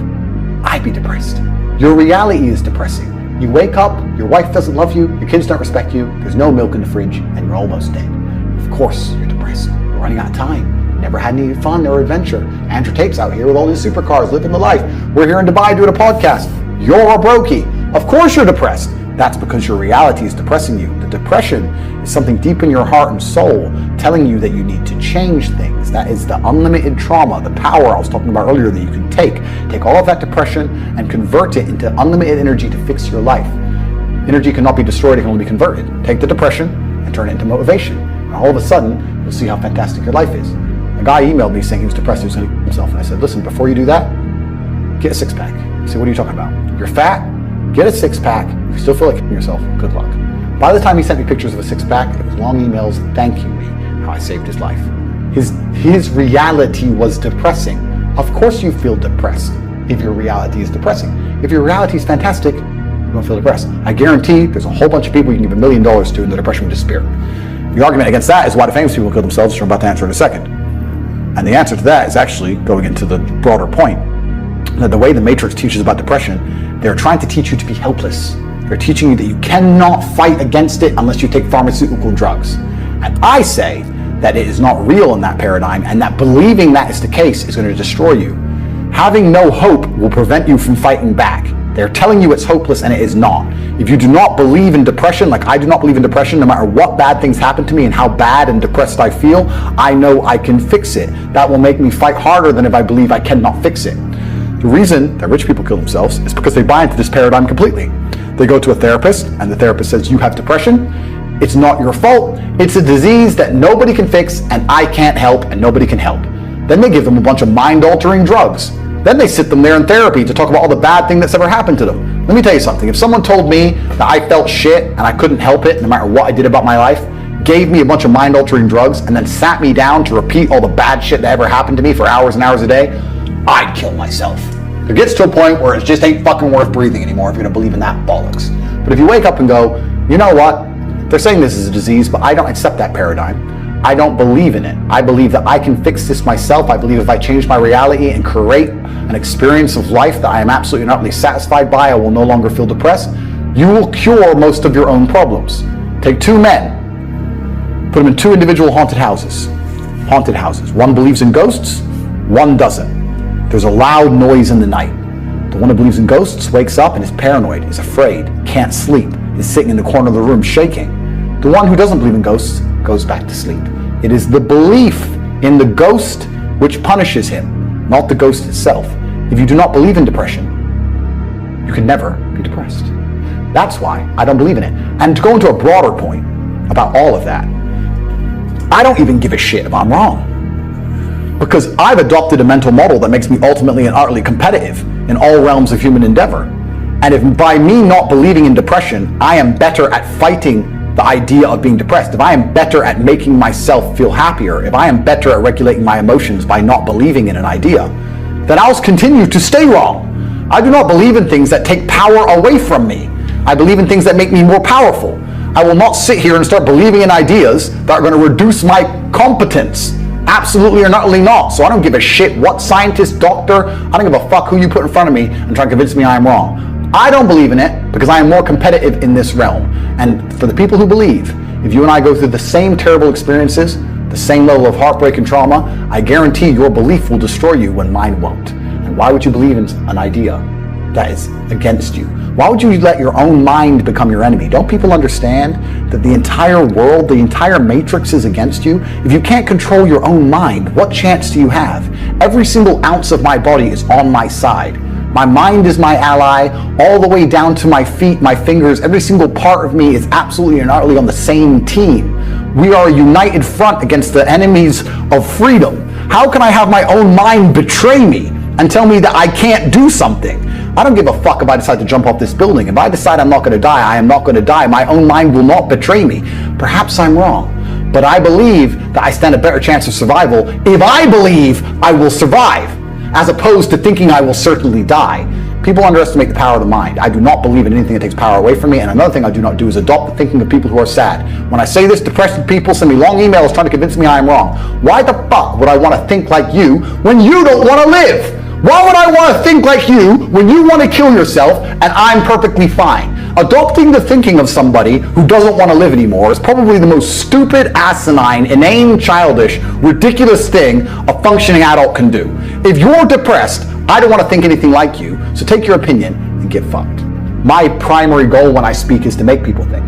Speaker 2: I'd be depressed. Your reality is depressing. You wake up, your wife doesn't love you, your kids don't respect you, there's no milk in the fridge, and you're almost dead. Of course you're depressed. You're running out of time. Never had any fun or adventure. Andrew Tate's out here with all his supercars, living the life. We're here in Dubai doing a podcast. You're a brokey. Of course you're depressed. That's because your reality is depressing you. The depression is something deep in your heart and soul telling you that you need to change things. That is the unlimited trauma, the power I was talking about earlier that you can take. Take all of that depression and convert it into unlimited energy to fix your life. Energy cannot be destroyed, it can only be converted. Take the depression and turn it into motivation. And all of a sudden, you'll see how fantastic your life is. A guy emailed me saying he was depressed, he was going to kill himself. And I said, listen, before you do that, get a six-pack. He said, what are you talking about? You're fat? Get a six-pack. If you still feel like killing yourself, good luck. By the time he sent me pictures of a six-pack, it was long emails thanking me how I saved his life. His reality was depressing. Of course you feel depressed if your reality is depressing. If your reality is fantastic, you won't feel depressed. I guarantee there's a whole bunch of people you can give $1 million to and the depression will disappear. The argument against that is why the famous people kill themselves, which I'm about to answer in a second. And the answer to that is actually going into the broader point. That the way the Matrix teaches about depression, they're trying to teach you to be helpless. They're teaching you that you cannot fight against it unless you take pharmaceutical drugs. And I say that it is not real in that paradigm, and that believing that is the case is going to destroy you. Having no hope will prevent you from fighting back. They're telling you it's hopeless, and it is not. If you do not believe in depression, like I do not believe in depression, no matter what bad things happen to me and how bad and depressed I feel, I know I can fix it. That will make me fight harder than if I believe I cannot fix it. The reason that rich people kill themselves is because they buy into this paradigm completely. They go to a therapist, and the therapist says, you have depression. It's not your fault. It's a disease that nobody can fix, and I can't help, and nobody can help. Then they give them a bunch of mind-altering drugs. Then they sit them there in therapy to talk about all the bad thing that's ever happened to them. Let me tell you something. If someone told me that I felt shit and I couldn't help it no matter what I did about my life, gave me a bunch of mind-altering drugs, and then sat me down to repeat all the bad shit that ever happened to me for hours and hours a day, I'd kill myself. It gets to a point where it just ain't fucking worth breathing anymore if you're gonna believe in that bollocks. But if you wake up and go, you know what? They're saying this is a disease, but I don't accept that paradigm. I don't believe in it. I believe that I can fix this myself. I believe if I change my reality and create an experience of life that I am absolutely not really satisfied by, I will no longer feel depressed. You will cure most of your own problems. Take two men, put them in two individual haunted houses. Haunted houses. One believes in ghosts, one doesn't. There's a loud noise in the night. The one who believes in ghosts wakes up and is paranoid, is afraid, can't sleep, is sitting in the corner of the room shaking. The one who doesn't believe in ghosts goes back to sleep. It is the belief in the ghost which punishes him, not the ghost itself. If you do not believe in depression, you can never be depressed. That's why I don't believe in it. And to go into a broader point about all of that, I don't even give a shit if I'm wrong. Because I've adopted a mental model that makes me ultimately and utterly competitive in all realms of human endeavor. And if by me not believing in depression, I am better at fighting the idea of being depressed, if I am better at making myself feel happier, if I am better at regulating my emotions by not believing in an idea, then I'll continue to stay wrong. I do not believe in things that take power away from me. I believe in things that make me more powerful. I will not sit here and start believing in ideas that are going to reduce my competence. Absolutely or utterly not. So I don't give a shit what scientist, doctor, I don't give a fuck who you put in front of me and try to convince me I'm wrong. I don't believe in it because I am more competitive in this realm. And for the people who believe, if you and I go through the same terrible experiences, the same level of heartbreak and trauma, I guarantee your belief will destroy you when mine won't. And why would you believe in an idea that is against you? Why would you let your own mind become your enemy? Don't people understand that the entire world, the entire matrix is against you? If you can't control your own mind, what chance do you have? Every single ounce of my body is on my side. My mind is my ally, all the way down to my feet, my fingers. Every single part of me is absolutely and utterly on the same team. We are a united front against the enemies of freedom. How can I have my own mind betray me and tell me that I can't do something? I don't give a fuck if I decide to jump off this building. If I decide I'm not going to die, I am not going to die. My own mind will not betray me. Perhaps I'm wrong, but I believe that I stand a better chance of survival if I believe I will survive, as opposed to thinking I will certainly die. People underestimate the power of the mind. I do not believe in anything that takes power away from me. And another thing I do not do is adopt the thinking of people who are sad. When I say this, depressed people send me long emails trying to convince me I am wrong. Why the fuck would I want to think like you when you don't want to live? Why would I want to think like you when you want to kill yourself and I'm perfectly fine? Adopting the thinking of somebody who doesn't want to live anymore is probably the most stupid, asinine, inane, childish, ridiculous thing a functioning adult can do. If you're depressed, I don't want to think anything like you, so take your opinion and get fucked. My primary goal when I speak is to make people think.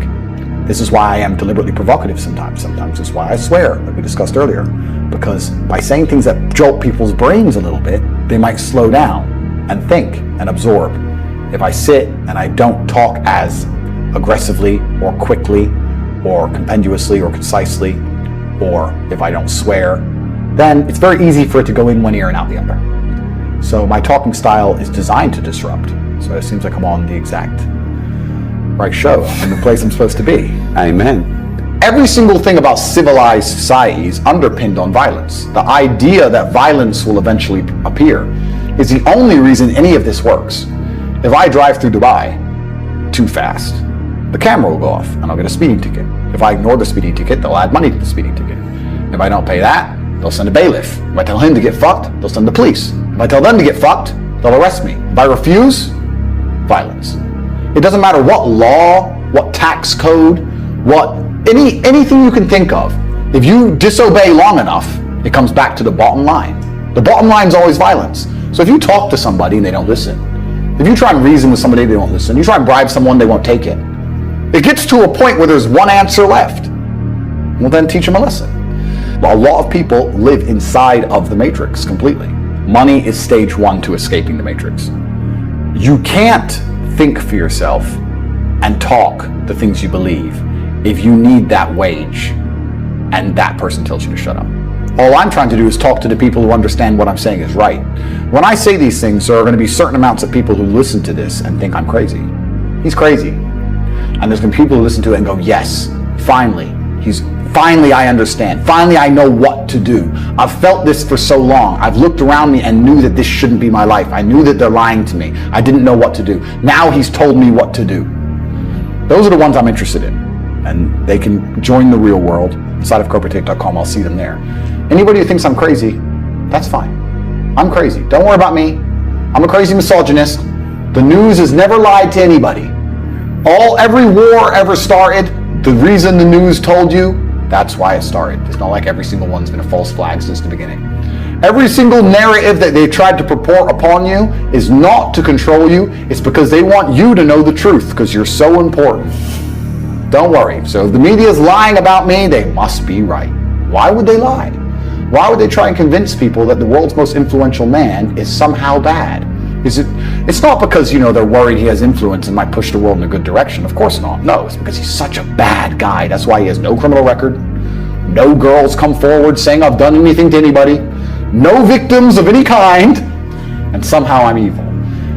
Speaker 2: This is why I am deliberately provocative sometimes. Sometimes it's why I swear, like we discussed earlier. Because by saying things that jolt people's brains a little bit, they might slow down and think and absorb. If I sit and I don't talk as aggressively or quickly or compendiously or concisely, or if I don't swear, then it's very easy for it to go in one ear and out the other. So my talking style is designed to disrupt. So it seems like I'm on the exact right show. I'm in the place I'm supposed to be.
Speaker 1: Amen.
Speaker 2: Every single thing about civilized society is underpinned on violence. The idea that violence will eventually appear is the only reason any of this works. If I drive through Dubai too fast, the camera will go off and I'll get a speeding ticket. If I ignore the speeding ticket, they'll add money to the speeding ticket. If I don't pay that, they'll send a bailiff. If I tell him to get fucked, they'll send the police. If I tell them to get fucked, they'll arrest me. If I refuse, violence. It doesn't matter what law, what tax code, anything you can think of. If you disobey long enough, it comes back to the bottom line. The bottom line is always violence. So if you talk to somebody and they don't listen, if you try and reason with somebody, they won't listen. You try and bribe someone, they won't take it. It gets to a point where there's one answer left. Well, then teach them a lesson. A lot of people live inside of the matrix completely. Money is stage one to escaping the matrix. You can't think for yourself and talk the things you believe if you need that wage and that person tells you to shut up. All I'm trying to do is talk to the people who understand what I'm saying is right. When I say these things, there are going to be certain amounts of people who listen to this and think I'm crazy. He's crazy. And there's going to be people who listen to it and go, yes, finally I understand. Finally, I know what to do. I've felt this for so long. I've looked around me and knew that this shouldn't be my life. I knew that they're lying to me. I didn't know what to do. Now he's told me what to do. Those are the ones I'm interested in. And they can join the real world. Inside of CobraTate.com, I'll see them there. Anybody who thinks I'm crazy, that's fine. I'm crazy. Don't worry about me. I'm a crazy misogynist. The news has never lied to anybody. Every war ever started, the reason the news told you, that's why it started. It's not like every single one's been a false flag since the beginning. Every single narrative that they've tried to purport upon you is not to control you. It's because they want you to know the truth because you're so important. Don't worry. So if the media is lying about me, they must be right. Why would they lie? Why would they try and convince people that the world's most influential man is somehow bad? Is it? It's not because, they're worried he has influence and might push the world in a good direction. Of course not. No, it's because he's such a bad guy. That's why he has no criminal record. No girls come forward saying I've done anything to anybody. No victims of any kind. And somehow I'm evil.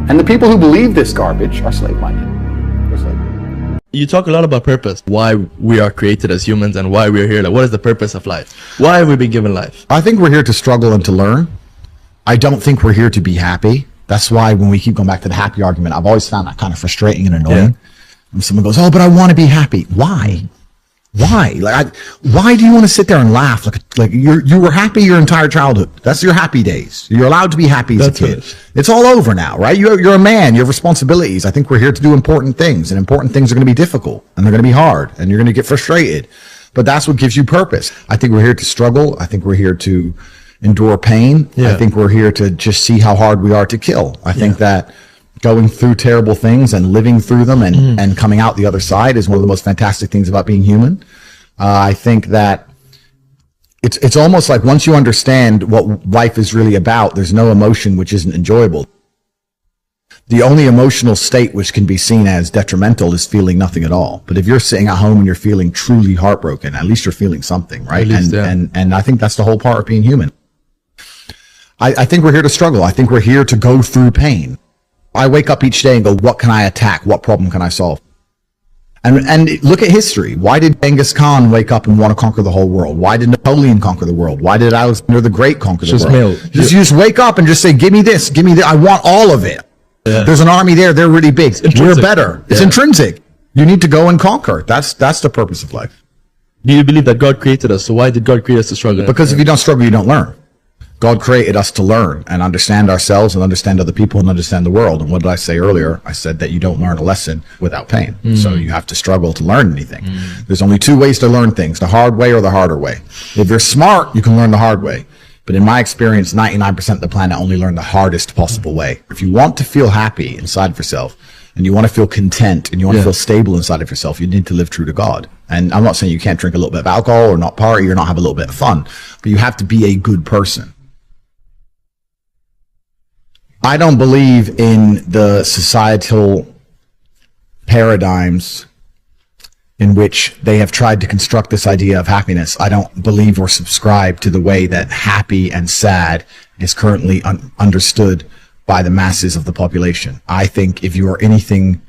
Speaker 2: And the people who believe this garbage are slave-minded. They're slave-minded.
Speaker 3: You talk a lot about purpose, why we are created as humans and why we're here. Like, what is the purpose of life? Why have we been given life?
Speaker 4: I think we're here to struggle and to learn. I don't think we're here to be happy. That's why when we keep going back to the happy argument, I've always found that kind of frustrating and annoying.
Speaker 3: Yeah.
Speaker 4: When someone goes, oh, but I want to be happy. Why? Why? Why do you want to sit there and laugh? Like you were happy your entire childhood. That's your happy days. You're allowed to be happy as a kid. It's all over now, right? You're a man. You have responsibilities. I think we're here to do important things, and important things are going to be difficult, and they're going to be hard, and you're going to get frustrated. But that's what gives you purpose. I think we're here to struggle. I think we're here to endure pain.
Speaker 3: Yeah.
Speaker 4: I think we're here to just see how hard we are to kill. I think that going through terrible things and living through them and coming out the other side is one of the most fantastic things about being human. I think that it's almost like once you understand what life is really about, there's no emotion which isn't enjoyable. The only emotional state which can be seen as detrimental is feeling nothing at all. But if you're sitting at home and you're feeling truly heartbroken, at least you're feeling something, right? And I think that's the whole part of being human. I think we're here to struggle. I think we're here to go through pain. I wake up each day and go, what can I attack? What problem can I solve? And look at history. Why did Genghis Khan wake up and want to conquer the whole world? Why did Napoleon conquer the world? Why did Alexander the Great conquer the world? Just wake up and just say, give me this, give me that. I want all of it. Yeah. There's an army there. They're really big. We're better. It's intrinsic. You need to go and conquer. That's the purpose of life.
Speaker 3: Do you believe that God created us? So why did God create us to struggle?
Speaker 4: Because if you don't struggle, you don't learn. God created us to learn and understand ourselves and understand other people and understand the world. And what did I say earlier? I said that you don't learn a lesson without pain. So you have to struggle to learn anything. There's only two ways to learn things, the hard way or the harder way. If you're smart, you can learn the hard way. But in my experience, 99% of the planet only learn the hardest possible way. If you want to feel happy inside of yourself and you want to feel content and you want to feel stable inside of yourself, you need to live true to God. And I'm not saying you can't drink a little bit of alcohol or not party or not have a little bit of fun, but you have to be a good person. I don't believe in the societal paradigms in which they have tried to construct this idea of happiness. I don't believe or subscribe to the way that happy and sad is currently understood by the masses of the population. I think if you are anything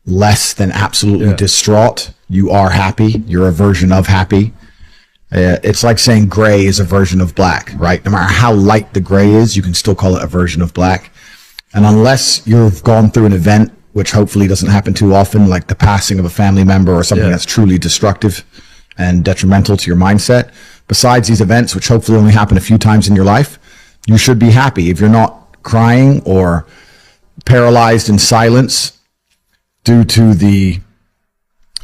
Speaker 4: less than absolutely distraught, you are happy. You're a version of happy. It's like saying gray is a version of black, right? No matter how light the gray is, you can still call it a version of black. And unless you've gone through an event, which hopefully doesn't happen too often, like the passing of a family member or something that's truly destructive and detrimental to your mindset, besides these events, which hopefully only happen a few times in your life, you should be happy. If you're not crying or paralyzed in silence due to the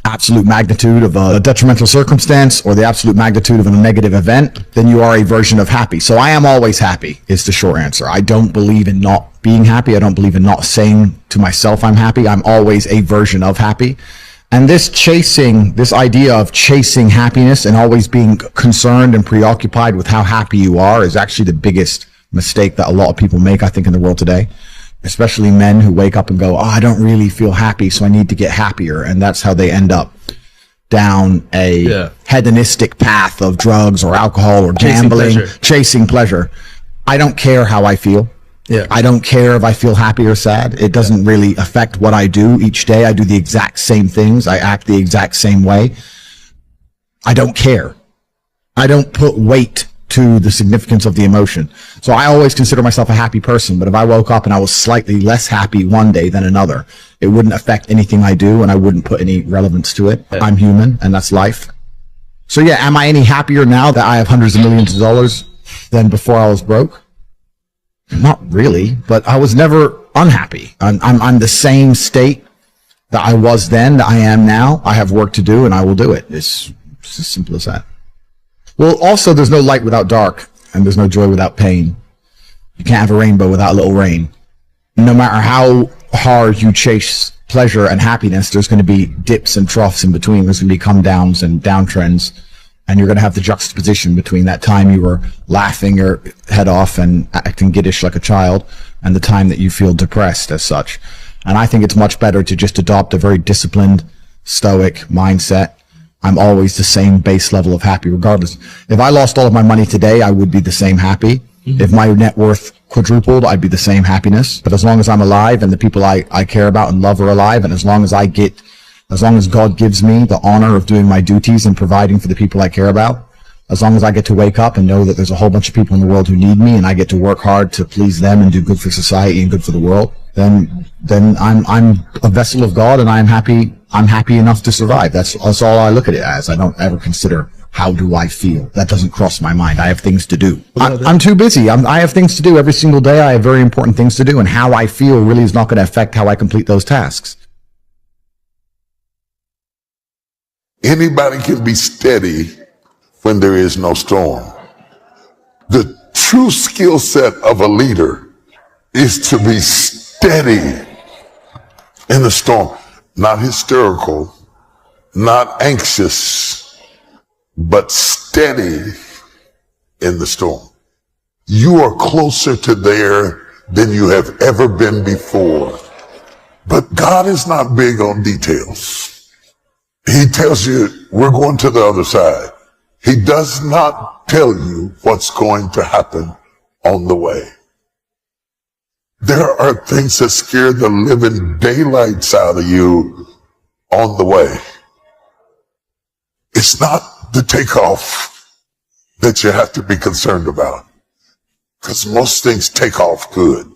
Speaker 4: absolute magnitude of a detrimental circumstance or the absolute magnitude of a negative event, then you are a version of happy. So I am always happy is the short answer. I don't believe in not being happy. I don't believe in not saying to myself I'm happy. I'm always a version of happy. And this idea of chasing happiness and always being concerned and preoccupied with how happy you are is actually the biggest mistake that a lot of people make, I think, in the world today. Especially men who wake up and go, oh, I don't really feel happy, so I need to get happier. And that's how they end up down a hedonistic path of drugs or alcohol or gambling, chasing pleasure. I don't care how I feel. I don't care if I feel happy or sad. It doesn't really affect what I do each day. I do the exact same things. I act the exact same way. I don't care. I don't put weight to the significance of the emotion. So I always consider myself a happy person, but if I woke up and I was slightly less happy one day than another, it wouldn't affect anything I do and I wouldn't put any relevance to it. I'm human and that's life. So yeah, am I any happier now that I have hundreds of millions of dollars than before I was broke? Not really, but I was never unhappy. I'm the same state that I was then, that I am now. I have work to do and I will do it. It's as simple as that. Well, also, there's no light without dark, and there's no joy without pain. You can't have a rainbow without a little rain. No matter how hard you chase pleasure and happiness, there's going to be dips and troughs in between. There's going to be come downs and downtrends, and you're going to have the juxtaposition between that time you were laughing your head off and acting giddish like a child, and the time that you feel depressed as such. And I think it's much better to just adopt a very disciplined, stoic mindset. I'm always the same base level of happy regardless. If I lost all of my money today, I would be the same happy. If my net worth quadrupled, I'd be the same happiness. But as long as I'm alive and the people I care about and love are alive, and as long as God gives me the honor of doing my duties and providing for the people I care about, as long as I get to wake up and know that there's a whole bunch of people in the world who need me and I get to work hard to please them and do good for society and good for the world, then I'm a vessel of God and I'm happy enough to survive. That's all I look at it as. I don't ever consider how do I feel. That doesn't cross my mind. I have things to do. I'm too busy. I have things to do every single day. I have very important things to do, and how I feel really is not going to affect how I complete those tasks.
Speaker 5: Anybody can be steady when there is no storm. The true skill set of a leader is to be steady in the storm, not hysterical, not anxious, but steady in the storm. You are closer to there than you have ever been before. But God is not big on details. He tells you, we're going to the other side. He does not tell you what's going to happen on the way. There are things that scare the living daylights out of you on the way. It's not the takeoff that you have to be concerned about, because most things take off good.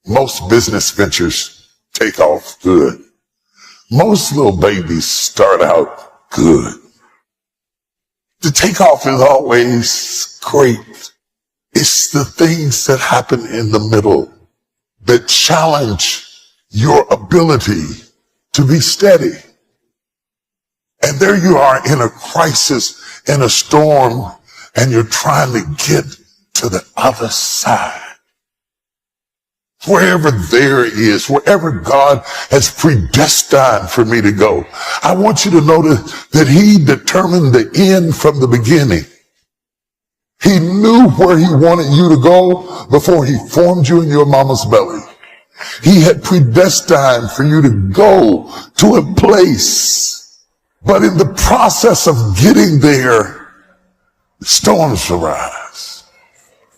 Speaker 5: Most business ventures take off good. Most little babies start out good. The takeoff is always great. It's the things that happen in the middle that challenge your ability to be steady. And there you are in a crisis, in a storm, and you're trying to get to the other side. Wherever there is, wherever God has predestined for me to go, I want you to notice that He determined the end from the beginning. He knew where He wanted you to go before He formed you in your mama's belly. He had predestined for you to go to a place. But in the process of getting there, storms arise.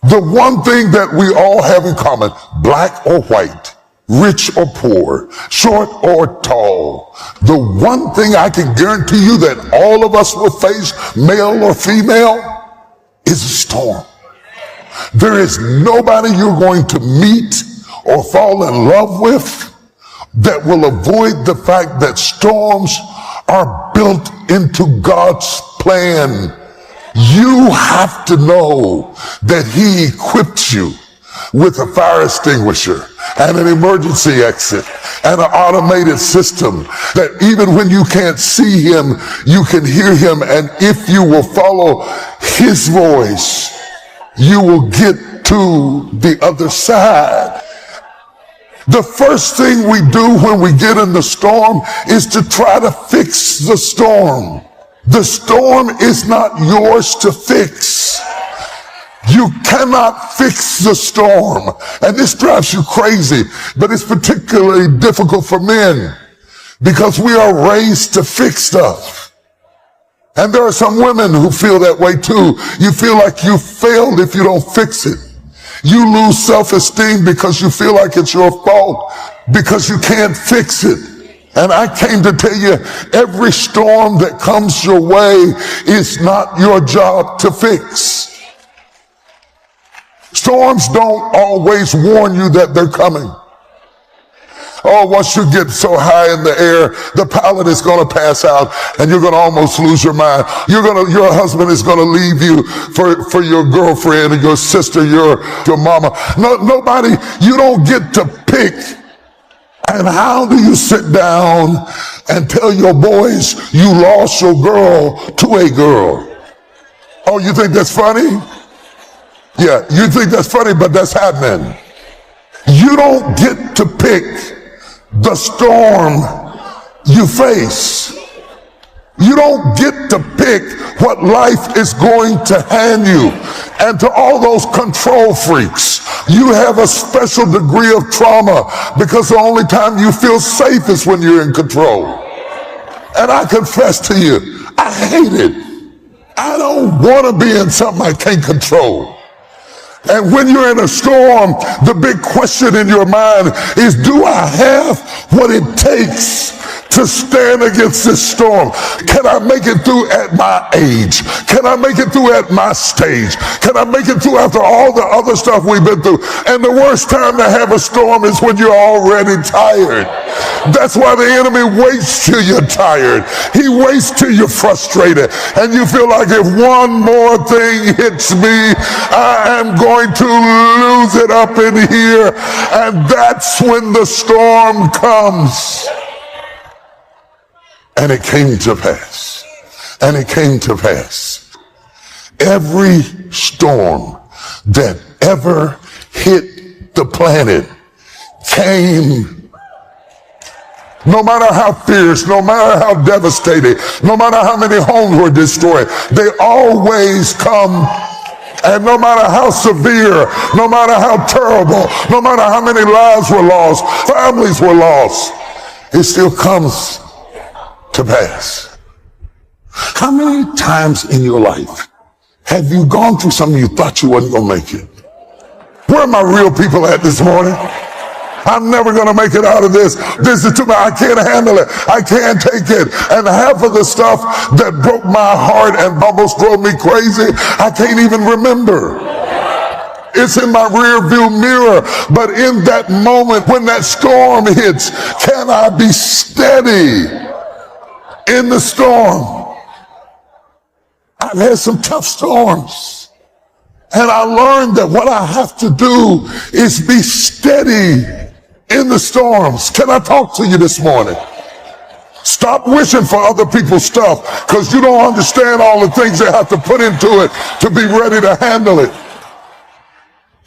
Speaker 5: The one thing that we all have in common, black or white, rich or poor, short or tall, the one thing I can guarantee you that all of us will face, male or female, is a storm. There is nobody you're going to meet or fall in love with that will avoid the fact that storms are built into God's plan. You have to know that He equipped you with a fire extinguisher and an emergency exit and an automated system that even when you can't see Him, you can hear Him. And if you will follow His voice, you will get to the other side. The first thing we do when we get in the storm is to try to fix the storm. The storm is not yours to fix. You cannot fix the storm. And this drives you crazy, but it's particularly difficult for men because we are raised to fix stuff. And there are some women who feel that way too. You feel like you failed if you don't fix it. You lose self-esteem because you feel like it's your fault because you can't fix it. And I came to tell you, every storm that comes your way is not your job to fix. Storms don't always warn you that they're coming. Oh, once you get so high in the air, the pilot is going to pass out and you're going to almost lose your mind. Your husband is going to leave you for your girlfriend and your sister, your mama. Nobody, you don't get to pick. And how do you sit down and tell your boys you lost your girl to a girl? Oh, you think that's funny? Yeah, you think that's funny, but that's happening. You don't get to pick the storm you face. You don't get to pick what life is going to hand you. And to all those control freaks, you have a special degree of trauma because the only time you feel safe is when you're in control. And I confess to you, I hate it. I don't want to be in something I can't control. And when you're in a storm, the big question in your mind is, do I have what it takes to stand against this storm? Can I make it through at my age? Can I make it through at my stage? Can I make it through after all the other stuff we've been through? And the worst time to have a storm is when you're already tired. That's why the enemy waits till you're tired. He waits till you're frustrated. And you feel like if one more thing hits me, I am going to lose it up in here. And that's when the storm comes. And it came to pass. And it came to pass. Every storm that ever hit the planet came. No matter how fierce, no matter how devastating, no matter how many homes were destroyed, they always come. And no matter how severe, no matter how terrible, no matter how many lives were lost, families were lost, it still comes to pass. How many times in your life have you gone through something you thought you wasn't going to make it? Where are my real people at this morning? I'm never going to make it out of this. This is too much. I can't handle it. I can't take it. And half of the stuff that broke my heart and almost drove me crazy, I can't even remember. It's in my rear view mirror. But in that moment when that storm hits, can I be steady in the storm? I've had some tough storms. And I learned that what I have to do is be steady in the storms. Can I talk to you this morning? Stop wishing for other people's stuff because you don't understand all the things they have to put into it to be ready to handle it.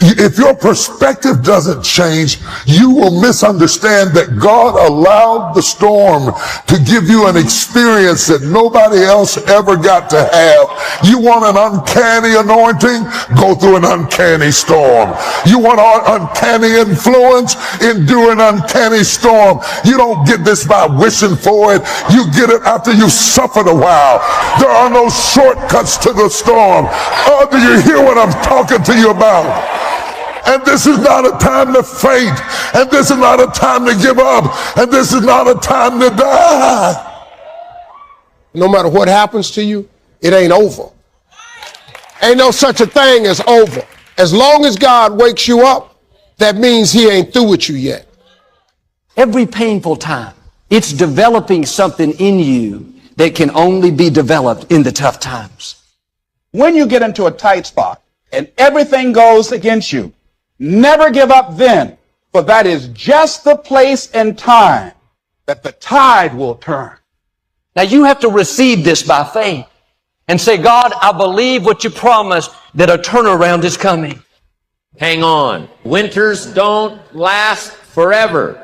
Speaker 5: If your perspective doesn't change, you will misunderstand that God allowed the storm to give you an experience that nobody else ever got to have. You want an uncanny anointing? Go through an uncanny storm. You want an uncanny influence? Endure an uncanny storm. You don't get this by wishing for it. You get it after you've suffered a while. There are no shortcuts to the storm. Oh, do you hear what I'm talking to you about? And this is not a time to faint. And this is not a time to give up. And this is not a time to die.
Speaker 6: No matter what happens to you, it ain't over. Ain't no such a thing as over. As long as God wakes you up, that means he ain't through with you yet.
Speaker 7: Every painful time, it's developing something in you that can only be developed in the tough times.
Speaker 8: When you get into a tight spot and everything goes against you, never give up then, for that is just the place and time that the tide will turn.
Speaker 7: Now you have to receive this by faith and say, God, I believe what you promised, that a turnaround is coming.
Speaker 9: Hang on. Winters don't last forever.